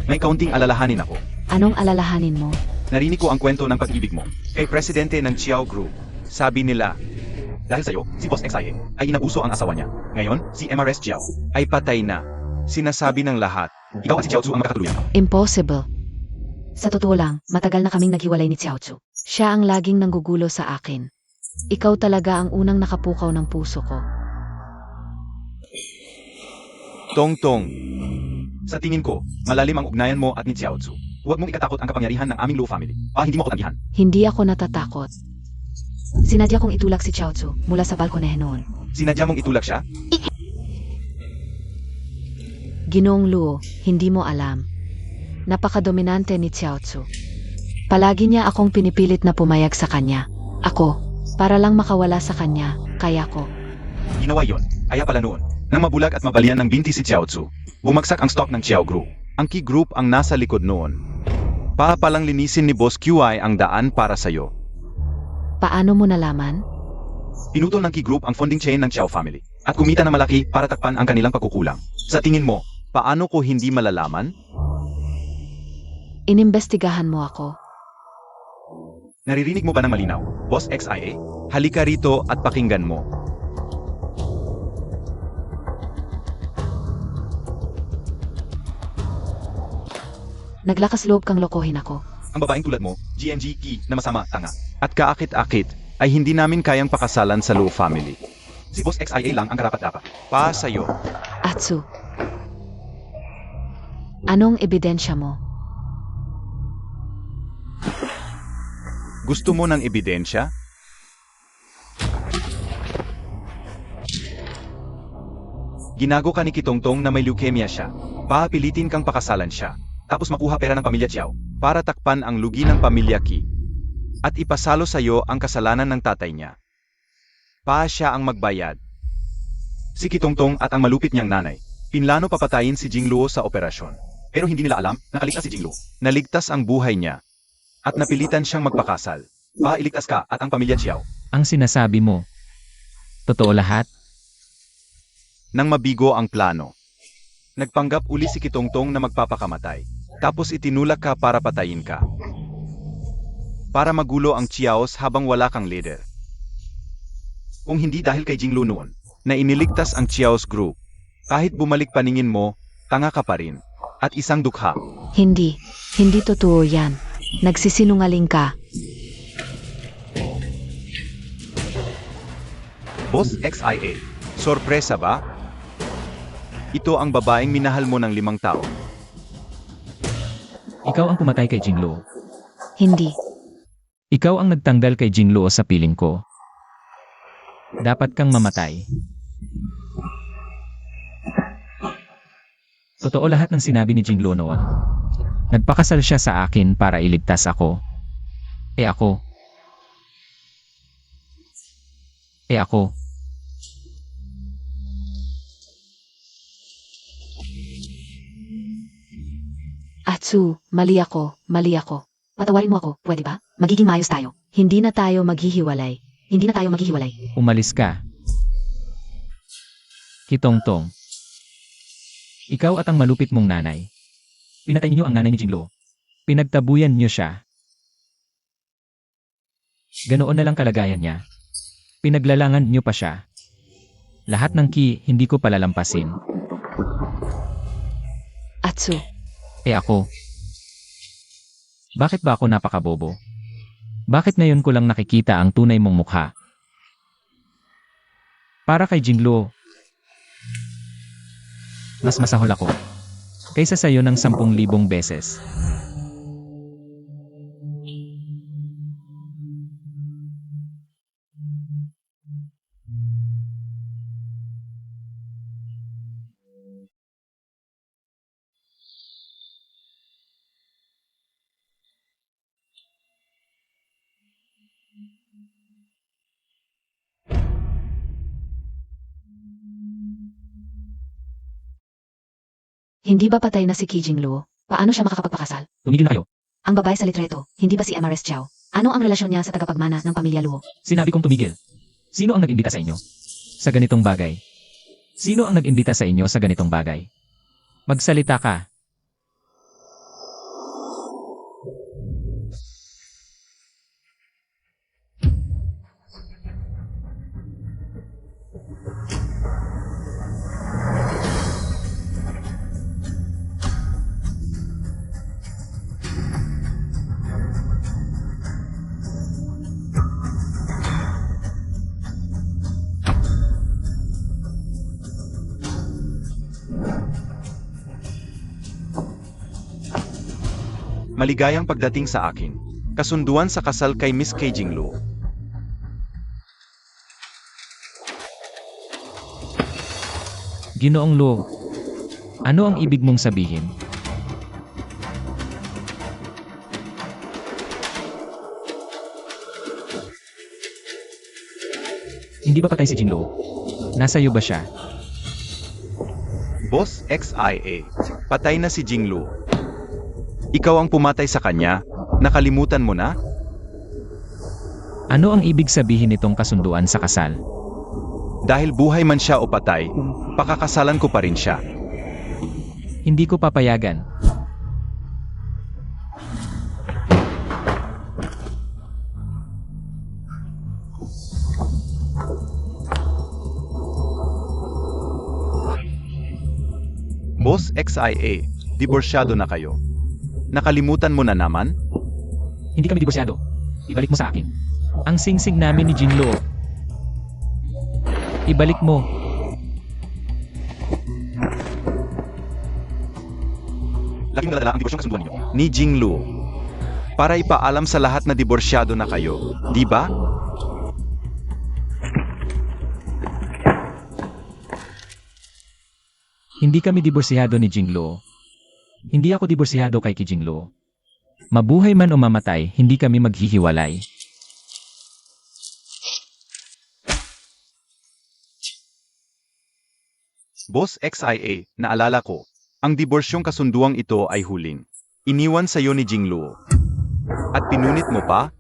may kaunting alalahanin ako. Anong alalahanin mo? Narinig ko ang kwento ng pag-ibig mo kay presidente ng Chiao Group. Sabi nila, dahil sa'yo, si Boss XIA ay inabuso ang asawa niya. Ngayon, si MRS Chiao ay patay na. Sinasabi ng lahat, ikaw at si Chiao Tzu ang makakatuluyan. Impossible. Sa totoo lang, matagal na kaming naghiwalay ni Xiao Chu. Siya ang laging nanggugulo sa akin. Ikaw talaga ang unang nakapukaw ng puso ko. Tongtong. Sa tingin ko, malalim ang ugnayan mo at ni Xiaozu. Huwag mong ikatakot ang kapangyarihan ng aming Luo family. Hindi mo ako tanggihan. Hindi ako natatakot. Sinadya kong itulak si Chaozu mula sa balkonehe noon. Sinadya mong itulak siya? Ginoong Luo, hindi mo alam. Napakadominante ni Xiaozu. Palagi niya akong pinipilit na pumayag sa kanya. Ako, para lang makawala sa kanya, kaya ko. Ginawa yon. Kaya pala noon, nang mabulag at mabalian ng binti si Xiaozu, bumagsak ang stock ng Xiao Group. Ang Key Group ang nasa likod noon. Palang linisin ni Boss QI ang daan para sa'yo. Paano mo nalaman? Pinutol ng Key Group ang funding chain ng Xiao family at kumita na malaki para takpan ang kanilang pagkukulang. Sa tingin mo, paano ko hindi malalaman? Inimbestigahan mo ako. Naririnig mo ba ng malinaw, Boss XIA? Halika rito at pakinggan mo. Naglakas loob kang lokohin ako. Ang babaeng tulad mo, GNG Key na masama, tanga. At kaakit-akit, ay hindi namin kayang pakasalan sa Luo family. Si Boss XIA lang ang karapat-dapat. Pa sa'yo. Atsu. Anong ebidensya mo? Gusto mo ng ebidensya? Ginago ka ni Kitongtong na may leukemia siya. Papilitin kang pakasalan siya. Tapos makuha pera ng pamilya Xiao para takpan ang lugi ng pamilya Qi. At ipasalo sa iyo ang kasalanan ng tatay niya. Siya ang magbayad. Si Kitongtong at ang malupit niyang nanay, pinlano papatayin si Jingluo sa operasyon. Pero hindi nila alam na kaligtas si Jingluo. Naligtas ang buhay niya. At napilitan siyang magpakasal. Iligtas ka at ang pamilya Xiao. Ang sinasabi mo, totoo lahat? Nang mabigo ang plano. Nagpanggap uli si Kitongtong na magpapakamatay. Tapos itinulak ka para patayin ka. Para magulo ang Xiaos habang wala kang leader. Kung hindi dahil kay Jinglu noon, na iniligtas ang Xiaos Group, kahit bumalik paningin mo, tanga ka pa rin. At isang dukha. Hindi. Hindi totoo yan. Nagsisinungaling ka. Boss XIA, sorpresa ba? Ito ang babaeng minahal mo ng 5 taon. Ikaw ang pumatay kay Jingluo. Hindi. Ikaw ang nagtanggal kay Jingluo sa piling ko. Dapat kang mamatay. Totoo lahat ng sinabi ni Jingluo noon. Nagpakasal siya sa akin para iligtas ako. Ako. Atsu, mali ako. Patawarin mo ako, pwede ba? Magiging maayos tayo. Hindi na tayo maghihiwalay. Umalis ka. Kitongtong. Ikaw at ang malupit mong nanay. Pinatay niyo ang nanay ni Jingluo. Pinagtabuyan niyo siya. Ganoon na lang kalagayan niya. Pinaglalangan niyo pa siya. Lahat ng Qi hindi ko palalampasin. Atsu, Ako. Bakit ba ako napakabobo? Bakit ngayon ko lang nakikita ang tunay mong mukha? Para kay Jingluo, mas masahol ako kaysa sa'yo ng 10,000 beses. hindi ba patay na si Qi Jingluo? Paano siya makakapagpakasal? Tumigil na kayo. Ang babae sa litreto, hindi ba si MRS Xiao? Ano ang relasyon niya sa tagapagmana ng pamilya Luo? Sinabi kong tumigil. Sino ang nag-imbita sa inyo? Sa ganitong bagay. Sino ang nag-imbita sa inyo sa ganitong bagay? Magsalita ka. Maligayang pagdating sa akin. Kasunduan sa kasal kay Miss Kay Jinglu. Ginoong Lu, ano ang ibig mong sabihin? Hindi ba patay si Jinlo? Nasa iyo ba siya? Boss XIA, patay na si Jinglu. Ikaw ang pumatay sa kanya? Nakalimutan mo na? Ano ang ibig sabihin nitong kasunduan sa kasal? Dahil buhay man siya o patay, pakakasalan ko pa rin siya. Hindi ko papayagan. Boss XIA, diborsyado na kayo. Nakalimutan mo na naman? Hindi kami diborsyado. Ibalik mo sa akin. Ang singsing namin ni Jinlo. Ibalik mo. Laking maladala ang diborsyong kasunduan ninyo. Ni Jinglu. Para ipaalam sa lahat na diborsyado na kayo, di ba? Hindi kami diborsiyado ni Jinglo. Hindi ako diborsiyado kay Kijinglo. Mabuhay man o mamatay, hindi kami maghihiwalay. Boss XIA, naalala ko, ang diborsyong kasunduang ito ay huling. Iniwan sa iyo ni Jinglu. At pinunit mo pa?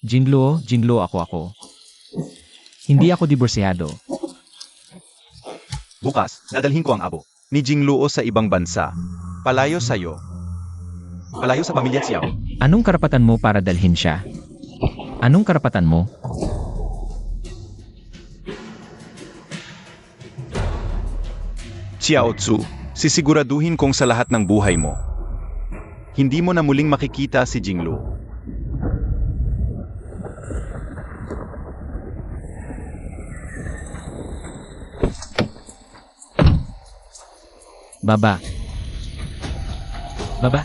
Jinlo ako. Hindi ako diborsiyado. Bukas, dadalhin ko ang abo ni Jingluo sa ibang bansa. Palayo sa'yo. Palayo sa pamilya Xiao. Anong karapatan mo para dalhin siya? Anong karapatan mo? Xiao Tzu, sisiguraduhin kong sa lahat ng buhay mo. Hindi mo na muling makikita si Jinglu. Baba. Baba.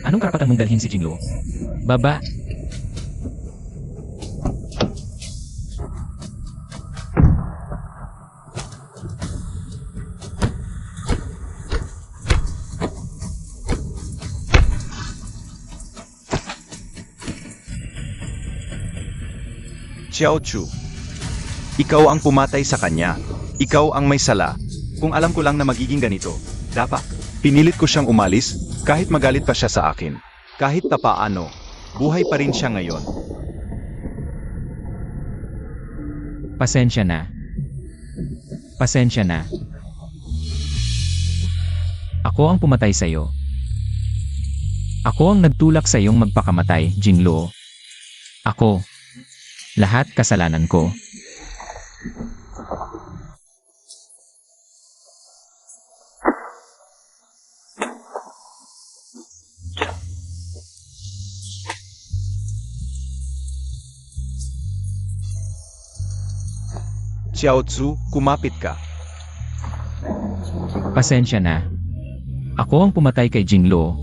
Anong karapatan mong dalhin si Jinglo? Baba. Xiao Chu, ikaw ang pumatay sa kanya. Ikaw ang may sala. Kung alam ko lang na magiging ganito, dapat. Pinilit ko siyang umalis, kahit magalit pa siya sa akin. Kahit papaano, buhay pa rin siya ngayon. Pasensya na. Pasensya na. Ako ang pumatay sa'yo. Ako ang nagtulak sa iyong magpakamatay, Jinglo. Ako. Lahat kasalanan ko. Xiao Tzu, kumapit ka. Pasensya na. Ako ang pumatay kay Jinglo.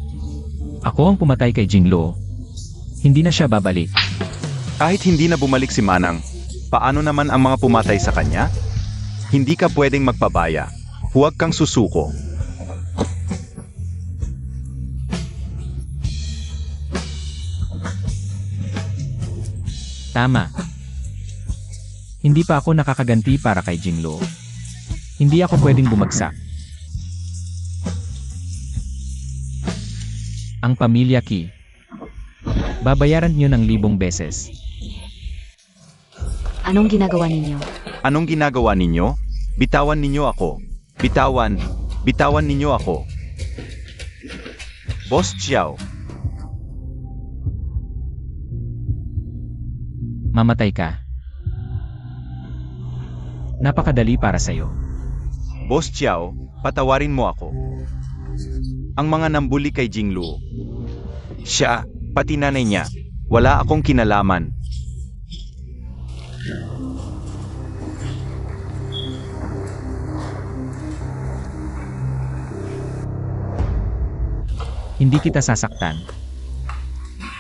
Ako ang pumatay kay Jinglo. Hindi na siya babalik. Kahit hindi na bumalik si Manang, paano naman ang mga pumatay sa kanya? Hindi ka pwedeng magpabaya. Huwag kang susuko. Tama. Hindi pa ako nakakaganti para kay Jinglo. Hindi ako pwedeng bumagsak. Ang pamilya Qi. Babayaran niyo ng 1,000 beses. Anong ginagawa ninyo? Anong ginagawa ninyo? Bitawan ninyo ako. Bitawan. Bitawan ninyo ako. Boss Xiao, Mamatay ka. Napakadali para sa'yo. Boss Xiao, patawarin mo ako. Ang mga nambuli kay Jinglu. Siya, pati nanay niya, wala akong kinalaman. Hindi kita sasaktan.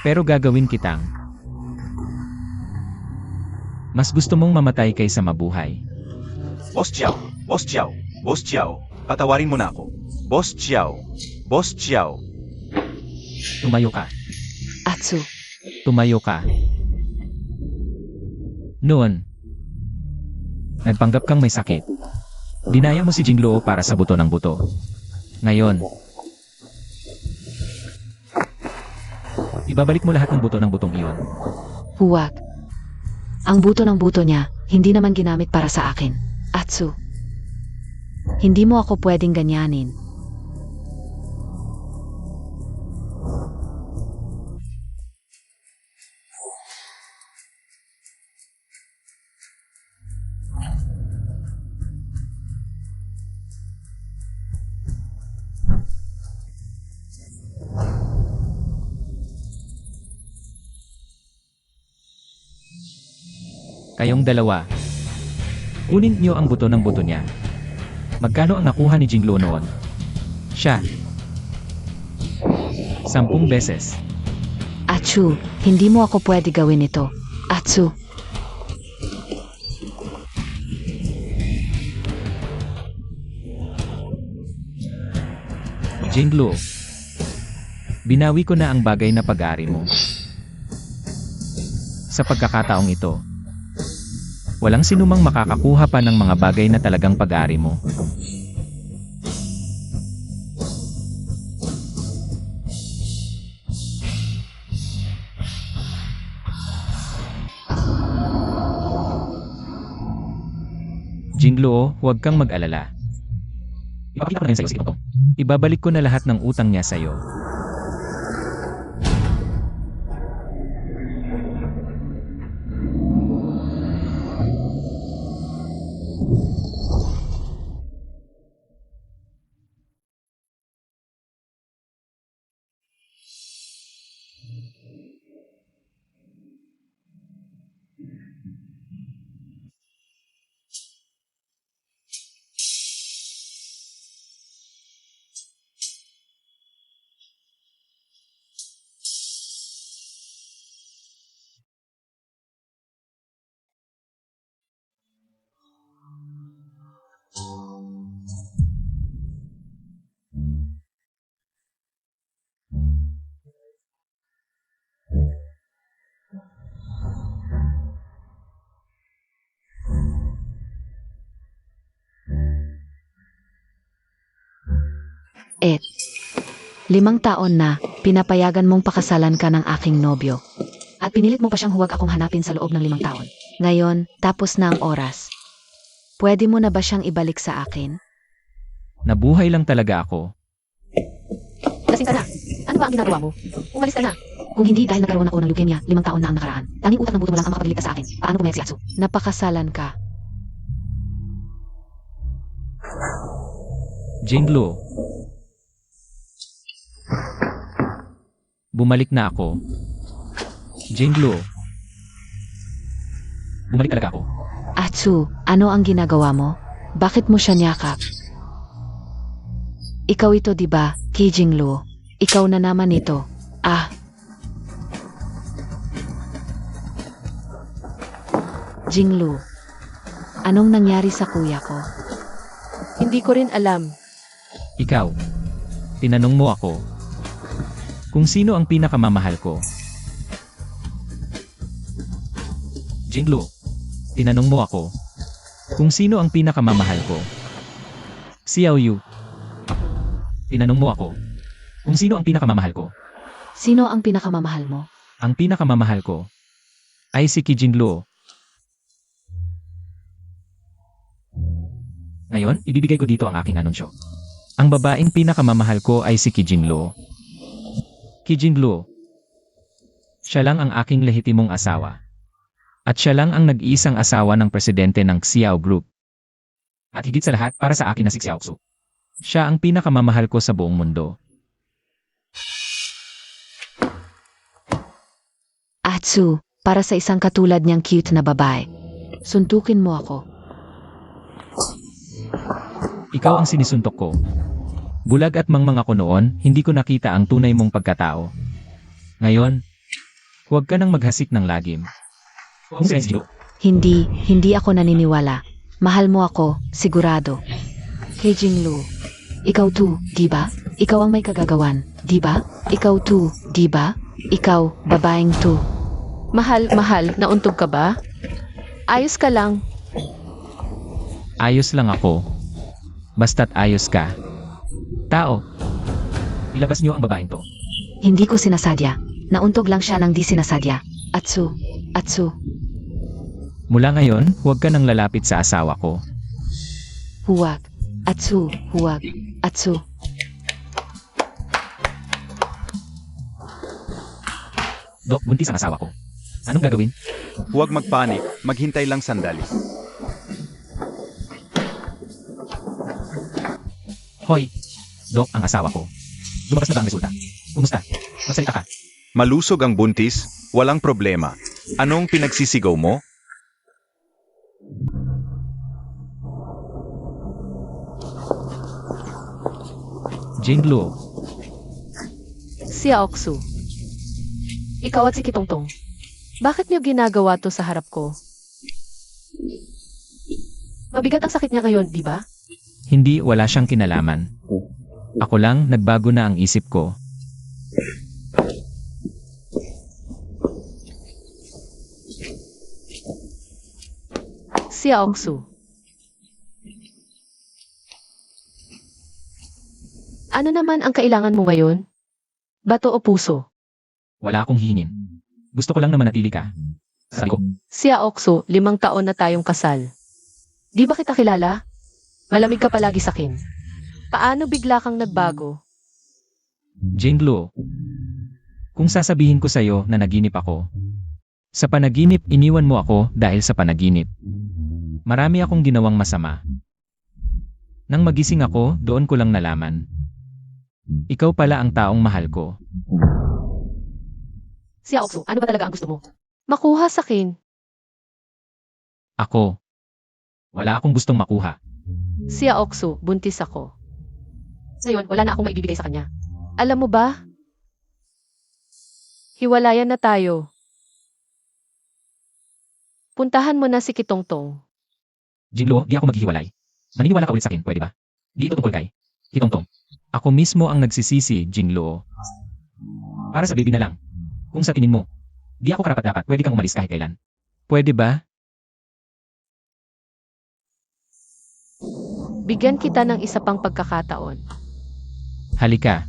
Pero gagawin kitang mas gusto mong mamatay kaysa mabuhay. Boss Chiao! Boss Chiao! Boss Chiao! Patawarin mo na ako. Boss Chiao! Boss Chiao! Tumayo ka. Atsu, Tumayo ka. Noon, nagpanggap kang may sakit. Dinaya mo si Jingluo para sa buto ng buto. Ngayon, ibabalik mo lahat ng butong iyon. huwag. Ang buto ng buto niya, hindi naman ginamit para sa akin. Atsu, hindi mo ako pwedeng ganyanin. Kayong dalawa, kunin niyo ang buto ng buto niya. Magkano ang nakuha ni Jingluo noon? Siya. 10 beses. Atsu, hindi mo ako pwede gawin ito. Atsu, Jingluo, binawi ko na ang bagay na pag-aari mo. Sa pagkakataong ito, walang sinumang makakakuha pa ng mga bagay na talagang pag-aari mo. Jingluo, huwag kang mag-alala. Ipakita ko na yun sa'yo si Tongtong. Ibabalik ko na lahat ng utang niya sa'yo. Et, 5 taon na, pinapayagan mong pakasalan ka ng aking nobyo. At pinilit mo pa siyang huwag akong hanapin sa loob ng 5 taon. Ngayon, tapos na ang oras. Pwede mo na ba siyang ibalik sa akin? Nabuhay lang talaga ako. Lasing ka na. Ano ba ang ginagawa mo? Umalis ka na. Kung hindi dahil nagkaroon ako ng leukemia, 5 taon na ang nakaraan. Tanging utak ng buto mo lang ang makapagligtas sa akin. Paano pumayag si Atsu? Napakasalan ka. Jingluo. Bumalik na ako. Jingluo. Bumalik talaga ako. Atsu, ano ang ginagawa mo? Bakit mo siya niyakap? Ikaw ito, di ba, Ki Jingluo? Ikaw na naman ito. Ah. Jingluo, anong nangyari sa kuya ko? Hindi ko rin alam. Ikaw. Tinanong mo ako kung sino ang pinakamamahal ko. Jingluo. Tinanong mo ako kung sino ang pinakamamahal ko. Xiao Yu. Tinanong mo ako kung sino ang pinakamamahal ko. Sino ang pinakamamahal mo? Ang pinakamamahal ko ay si Ki Jingluo. Ngayon, ibibigay ko dito ang aking anunsyo. Ang babaeng pinakamamahal ko ay si Ki Jingluo. Ki Jingluo. Siya lang ang aking lehitimong asawa. At siya lang ang nag-iisang asawa ng presidente ng Xiao Group. At higit sa lahat, para sa akin na si Xiao Xu. Siya ang pinakamamahal ko sa buong mundo. Atsu, para sa isang katulad niyang cute na babae. Suntukin mo ako. Ikaw ang sinisuntok ko. Bulag at mangmang ako noon, hindi ko nakita ang tunay mong pagkatao. Ngayon, huwag ka nang maghasik ng lagim. Kung si Jinglo, Hindi ako naniniwala. Mahal mo ako, sigurado. Kay Jinglu, ikaw tu, di ba? Ikaw ang may kagagawan, di ba? Ikaw tu, di ba? Ikaw, babaeng tu. Mahal, nauntog ka ba? Ayos ka lang. ayos lang ako. Basta't ayos ka. Tao, ilabas niyo ang babaeng to. Hindi ko sinasadya. Nauntog lang siya ng di sinasadya. Atsu. Mula ngayon, huwag ka nang lalapit sa asawa ko. Huwag. Huwag. Atsu. Dok, buntis ang asawa ko. Anong gagawin? Huwag magpanik, maghintay lang sandali. Hoy! Dok, ang asawa ko. Lumabas na ba ang resulta? Kumusta? Magsalita ka. Malusog ang buntis, walang problema. Anong pinagsisigaw mo? Jinglo, Si Aoksu. Ikaw at si Kitongtong. Bakit niyo ginagawa to sa harap ko? Mabigat ang sakit niya ngayon, di ba? hindi wala siyang kinalaman. Ako lang, nagbago na ang isip ko. Si Aoksu. Ano naman ang kailangan mo ngayon? Bato o puso? Wala akong hihingin. Gusto ko lang na manatili ka. Sabi ko, Si Aoksu, 5 taon na tayong kasal. Di ba kita kilala? Malamig ka palagi sa akin. Paano bigla kang nagbago? Jinglo, kung sasabihin ko sa'yo na naginip ako, sa panaginip iniwan mo ako dahil sa panaginip. Marami akong ginawang masama. Nang magising ako, doon ko lang nalaman. Ikaw pala ang taong mahal ko. Si Aoksu, ano ba talaga ang gusto mo? Makuha sa akin. Ako. Wala akong gustong makuha. Si Aoksu, buntis ako. Ngayon, wala na akong maibibigay sa kanya. Alam mo ba? Hiwalayan na tayo. Puntahan mo na si Kitongtong. Jinglo, di ako maghihiwalay. Maniniwala ka ulit sa akin, pwede ba? Di ito tungkol kay Kitongtong. Ako mismo ang nagsisisi, Jinglo. Para sa baby na lang. Kung sa tingin mo, di ako karapat-dapat, pwede kang umalis kahit kailan. Pwede ba? Bigyan kita ng isa pang pagkakataon. Halika.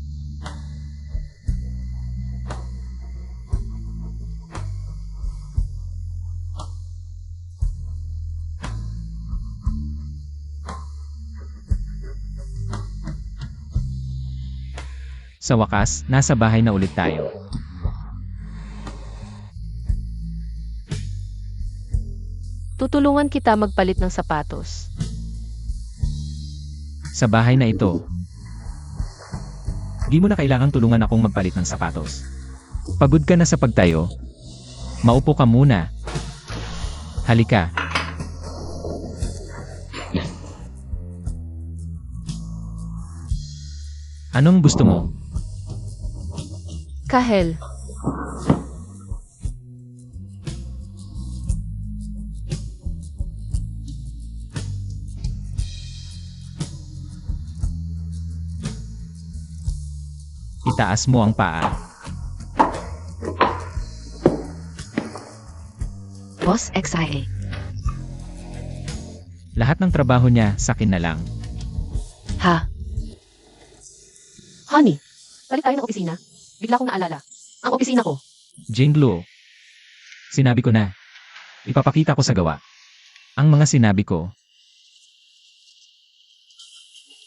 Sa wakas, nasa bahay na ulit tayo. Tutulungan kita magpalit ng sapatos. Sa bahay na ito, di mo na kailangang tulungan akong magpalit ng sapatos. Pagod ka na sa pagtayo. Maupo ka muna. Halika. Anong gusto mo? Kahel, Itaas mo ang paa. Boss XIA. Lahat ng trabaho niya sakin na lang. Ha? honey, balik tayo ng opisina. Bigla kong naalala. Ang opisina ko. Jinglo. Sinabi ko na. Ipapakita ko sa gawa. Ang mga sinabi ko.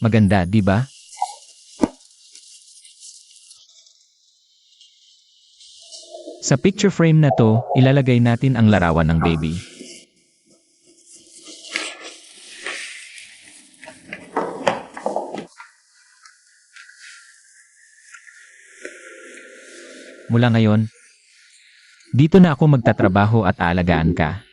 Maganda, di ba? Sa picture frame na to, ilalagay natin ang larawan ng baby. Mula ngayon, dito na ako magtatrabaho at aalagaan ka.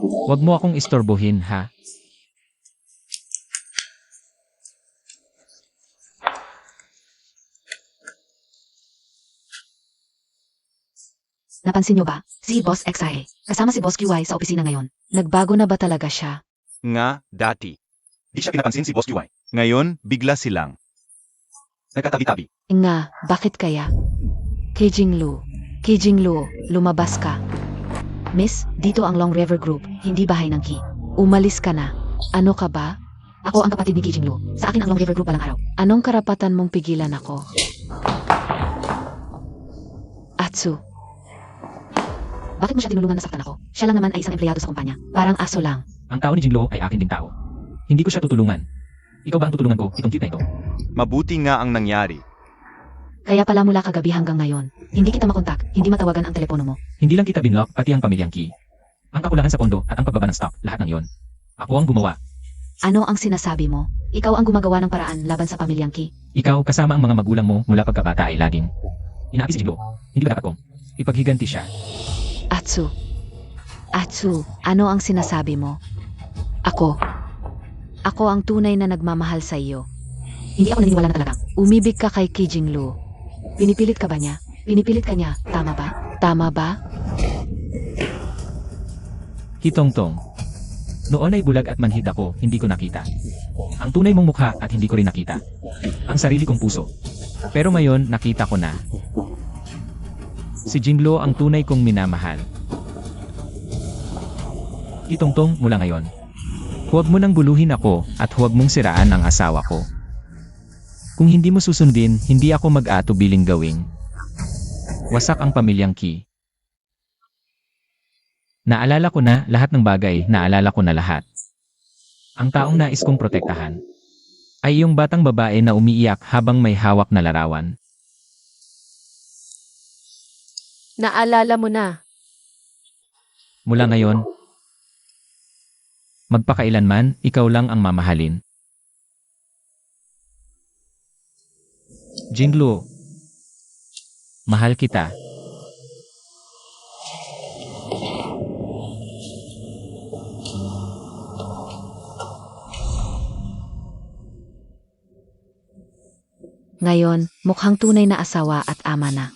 Huwag mo akong istorbohin, ha? Napansin niyo ba? Si Boss XIA. Kasama si Boss QY sa opisina ngayon. Nagbago na ba talaga siya? Nga, dati. Di siya pinapansin si Boss QY. Ngayon, bigla silang. Nagkatabi-tabi. Nga, bakit kaya? Kijinglu, lumabas ka. Miss, dito ang Long River Group, hindi bahay ng Ki. Umalis ka na. Ano ka ba? Ako ang kapatid ni Kijinglu. Sa akin ang Long River Group walang araw. Anong karapatan mong pigilan ako? Atsu. Bakit mo siya tinulungan na saktan ako? Siya lang naman ay isang empleyado sa kumpanya. Parang aso lang. Ang tao ni Jinglo ay akin ding tao. Hindi ko siya tutulungan. Ikaw ba ang tutulungan ko itong cute na ito? Mabuti nga ang nangyari. Kaya pala mula kagabi hanggang ngayon, hindi kita makontak, hindi matawagan ang telepono mo. Hindi lang kita binlock, pati ang pamilyang Ki. Ang kakulangan sa pondo at ang pagbaba ng stock, lahat ng yon. Ako ang gumawa. Ano ang sinasabi mo? Ikaw ang gumagawa ng paraan laban sa pamilyang Ki. Ikaw kasama ang mga magulang mo mula pagkabata ay laging inaapi si Jinglo. Hindi ba dapat kong ipaghiganti siya? Atsu, ano ang sinasabi mo? Ako ang tunay na nagmamahal sa iyo. Hindi ako naniniwala na talagang umibig ka kay Kijinglu. Pinipilit ka ba niya? Pinipilit ka niya, tama ba? Tama ba? Kitongtong. Noon ay bulag at manhid ako, hindi ko nakita. Ang tunay mong mukha at hindi ko rin nakita. Ang sarili kong puso. Pero ngayon, nakita ko na. Si Jinglo ang tunay kong minamahal. Kitongtong mula ngayon. Huwag mo nang buluhin ako at huwag mong siraan ang asawa ko. Kung hindi mo susundin, hindi ako mag-atubiling gawing. Wasak ang pamilyang Ki. Naalala ko na lahat ng bagay, naalala ko na lahat. Ang taong nais kong protektahan ay yung batang babae na umiiyak habang may hawak na larawan. Naalala mo na. Mula ngayon, magpakailanman, ikaw lang ang mamahalin. Jinglo, mahal kita. Ngayon, mukhang tunay na asawa at ama na.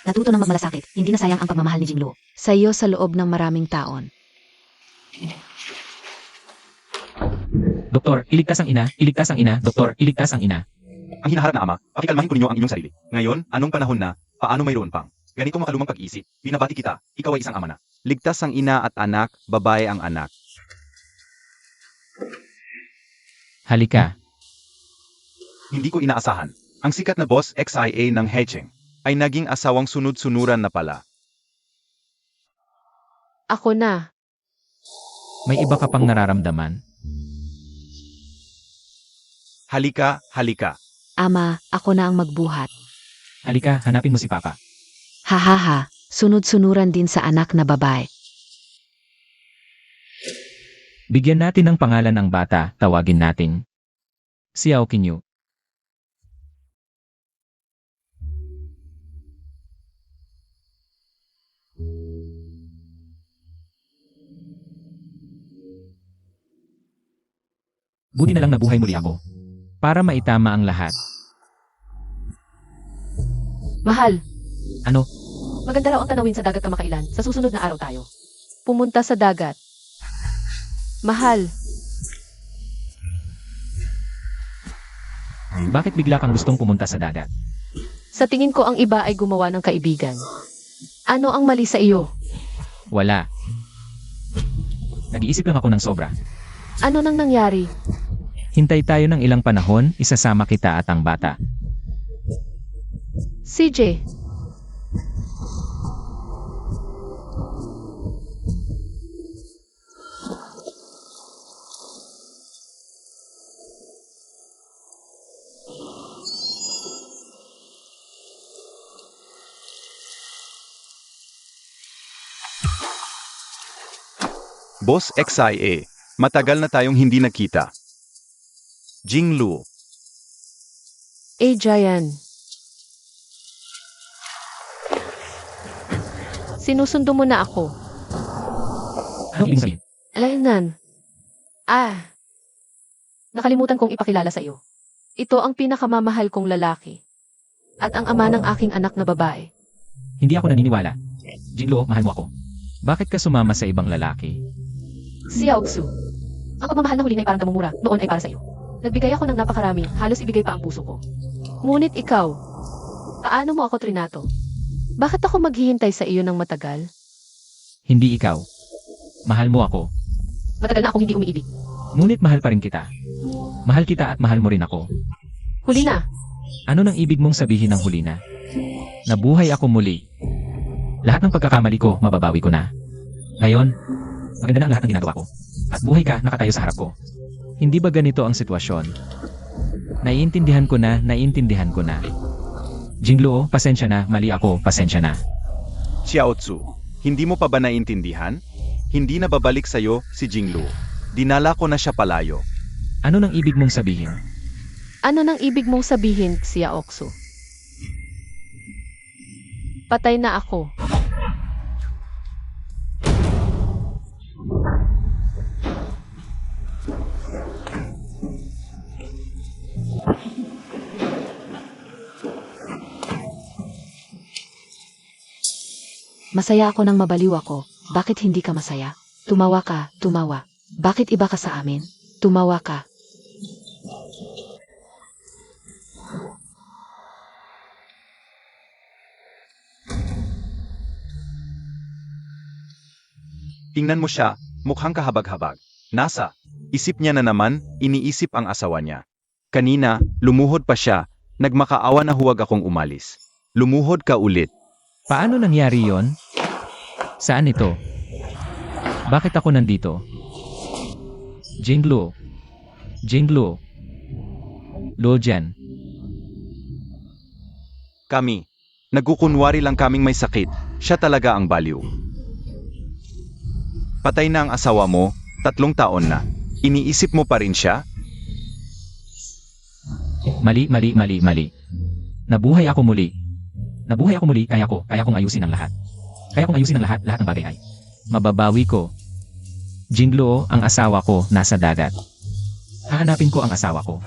Natuto ng magmalasakit, hindi na sayang ang pagmamahal ni Jinglu. Sa iyo sa loob ng maraming taon. Doktor, iligtas ang ina, iligtas ang ina, doktor, iligtas ang ina. Ang hinaharap na ama, pakikalmahin ko ninyo ang inyong sarili. Ngayon, anong panahon na, paano mayroon pang? Ganitong makalumang pag-isip, binabati kita, ikaw ay isang ama na. Ligtas ang ina at anak, babae ang anak. Halika. Hindi ko inaasahan. Ang sikat na boss XIA ng Hecheng ay naging asawang sunod-sunuran na pala. Ako na. May iba ka pang nararamdaman. Halika, halika. Ama, ako na ang magbuhat. Halika, hanapin mo si Papa. Hahaha, sunod-sunuran din sa anak na babae. Bigyan natin ng pangalan ang bata, tawagin natin Xiao Qinyu. Buti na lang nabuhay muli ako. Para maitama ang lahat. Mahal, Ano? maganda raw ang tanawin sa dagat kamakailan. Sa susunod na araw tayo. Pumunta sa dagat. Mahal, Bakit bigla kang gustong pumunta sa dagat? sa tingin ko ang iba ay gumawa ng kaibigan. Ano ang mali sa iyo? Wala. Nag-iisip lang ako ng sobra. Ano nang nangyari? Hintay tayo ng ilang panahon, isasama kita at ang bata. CJ, Boss XIA, matagal na tayong hindi nakita. Jinglu, Jayan. Sinusundo mo na ako. Anong ibig sabihin? Alaynan. Nakalimutan kong ipakilala sa iyo. Ito ang pinakamamahal kong lalaki. At ang ama ng aking anak na babae. Hindi ako naniniwala. Jinglo, mahal mo ako. Bakit ka sumama sa ibang lalaki? Si Yaoksu. Ang pagmamahal na huli ay parang kamumura, noon ay para sa iyo. Nagbigay ako ng napakarami, halos ibigay pa ang puso ko. Ngunit ikaw, paano mo ako trinato? Bakit ako maghihintay sa iyo ng matagal? Hindi ikaw. Mahal mo ako. Matagal na akong hindi umiibig. Ngunit mahal pa rin kita. Mahal kita at mahal mo rin ako. Huli na. Ano nang ibig mong sabihin ng huli na? Nabuhay ako muli. Lahat ng pagkakamali ko, mababawi ko na. Ngayon, maganda na ang lahat ng ginagawa ko. At buhay ka, nakatayo sa harap ko. Hindi ba ganito ang sitwasyon? Naiintindihan ko na. Jinglo, pasensya na, mali ako, pasensya na. Xiaotsu, hindi mo pa ba naiintindihan? Hindi na babalik sa'yo si Jinglu. Dinala ko na siya palayo. Ano nang ibig mong sabihin? Ano nang ibig mong sabihin, si Yaoksu? Patay na ako. Masaya ako nang mabaliw ako. Bakit hindi ka masaya? Tumawa ka, tumawa. Bakit iba ka sa amin? Tumawa ka. Tingnan mo siya, mukhang kahabag-habag. Nasa, isip niya na naman, iniisip ang asawa niya. Kanina, lumuhod pa siya, nagmakaawa na huwag akong umalis. Lumuhod ka ulit. Paano nangyari yon? Saan ito? Bakit ako nandito? Jinglo. Loljan. Kami, nagkukunwari lang kaming may sakit, siya talaga ang baliw. Patay na ang asawa mo, 3 taon na. Iniisip mo pa rin siya? Mali. Nabuhay ako muli, kaya kong ayusin ang lahat. Lahat ng bagay ay mababawi ko. Jinglo, ang asawa ko nasa dagat. Hahanapin ko ang asawa ko.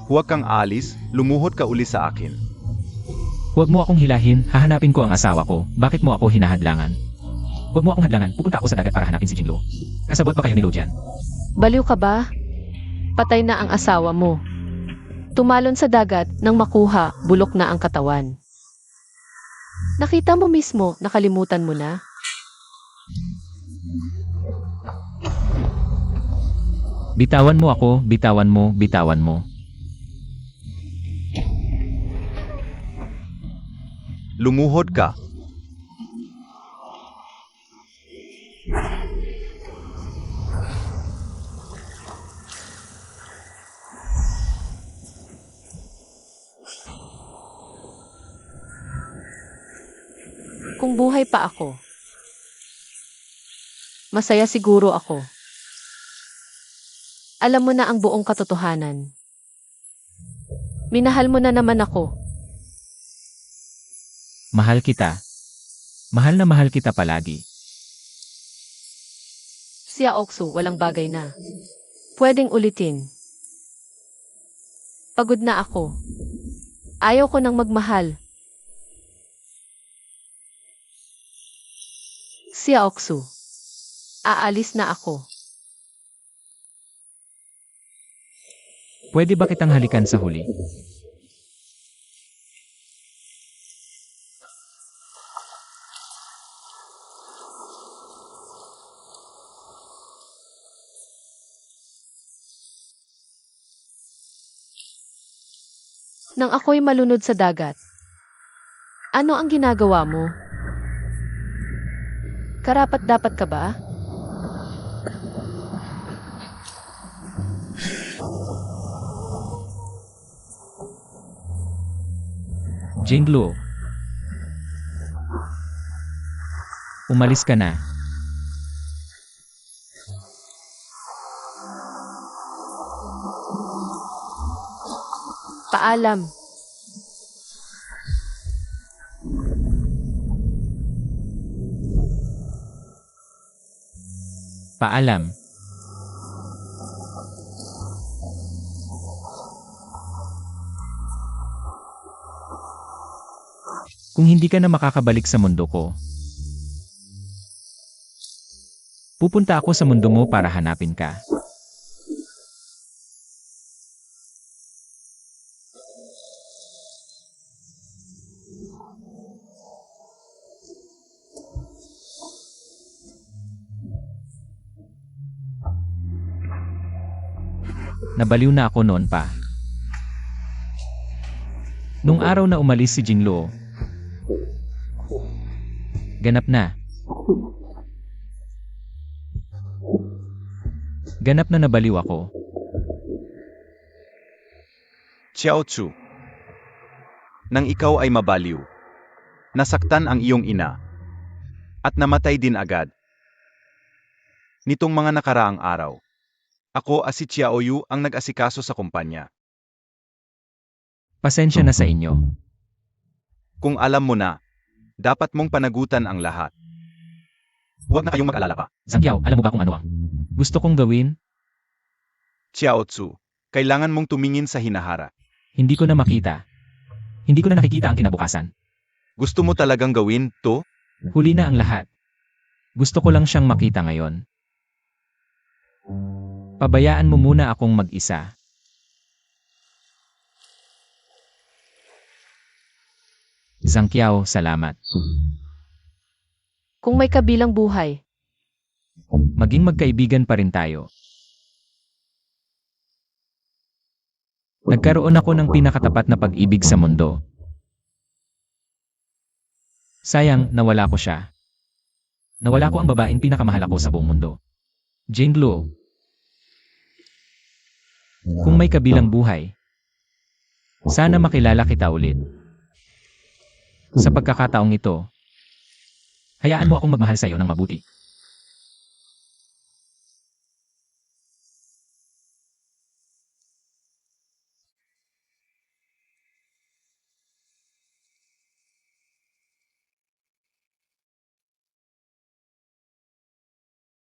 Huwag kang alis, lumuhod ka uli sa akin. Huwag mo akong hilahin, hahanapin ko ang asawa ko. Bakit mo ako hinahadlangan? Huwag mo akong hadlangan, pupunta ako sa dagat para hanapin si Jinglo. Kasabot ba kayo ni Loljan? Baliw ka ba? Patay na ang asawa mo. Tumalon sa dagat nang makuha, bulok na ang katawan. Nakita mo mismo, nakalimutan mo na? Bitawan mo ako, bitawan mo. Lumuhod ka. Kung buhay pa ako, masaya siguro ako. Alam mo na ang buong katotohanan. Minahal mo na naman ako. Mahal kita. Mahal na mahal kita palagi. Si Yaoksu, walang bagay na. Pwedeng ulitin. Pagod na ako. Ayaw ko nang magmahal. Si Yaoksu, aalis na ako. Pwede ba kitang halikan sa huli? Nang ako'y malunod sa dagat, ano ang ginagawa mo? Karapat-dapat ka ba? Jinglo. Umalis ka na. Paalam. Paalam. Kung hindi ka na makakabalik sa mundo ko, pupunta ako sa mundo mo para hanapin ka. Nabaliw na ako noon pa. Nung araw na umalis si Jingluo, ganap na. Ganap na nabaliw ako. Xiao Chu. Nang ikaw ay mabaliw, nasaktan ang iyong ina, at namatay din agad. Nitong mga nakaraang araw, ako si Xiao Yu ang nag-asikaso sa kumpanya. Pasensya na sa inyo. Kung alam mo na, dapat mong panagutan ang lahat. Huwag na kayong mag-alala pa. Zhang Qiao, alam mo ba kung ano ang gusto kong gawin? Xiao Chu, kailangan mong tumingin sa hinahara. Hindi ko na makita. Hindi ko na nakikita ang kinabukasan. Gusto mo talagang gawin to? Huli na ang lahat. Gusto ko lang siyang makita ngayon. Pabayaan mo muna akong mag-isa. Zhang Qiao, salamat. Kung may kabilang buhay, Maging magkaibigan pa rin tayo. Nagkaroon ako ng pinakatapat na pag-ibig sa mundo. Sayang, nawala ko siya. Nawala ko ang babaeng pinakamahal ako sa buong mundo. Jane Luo. Kung may kabilang buhay, sana makilala kita ulit. Sa pagkakataong ito, hayaan mo akong magmahal sa iyo ng mabuti.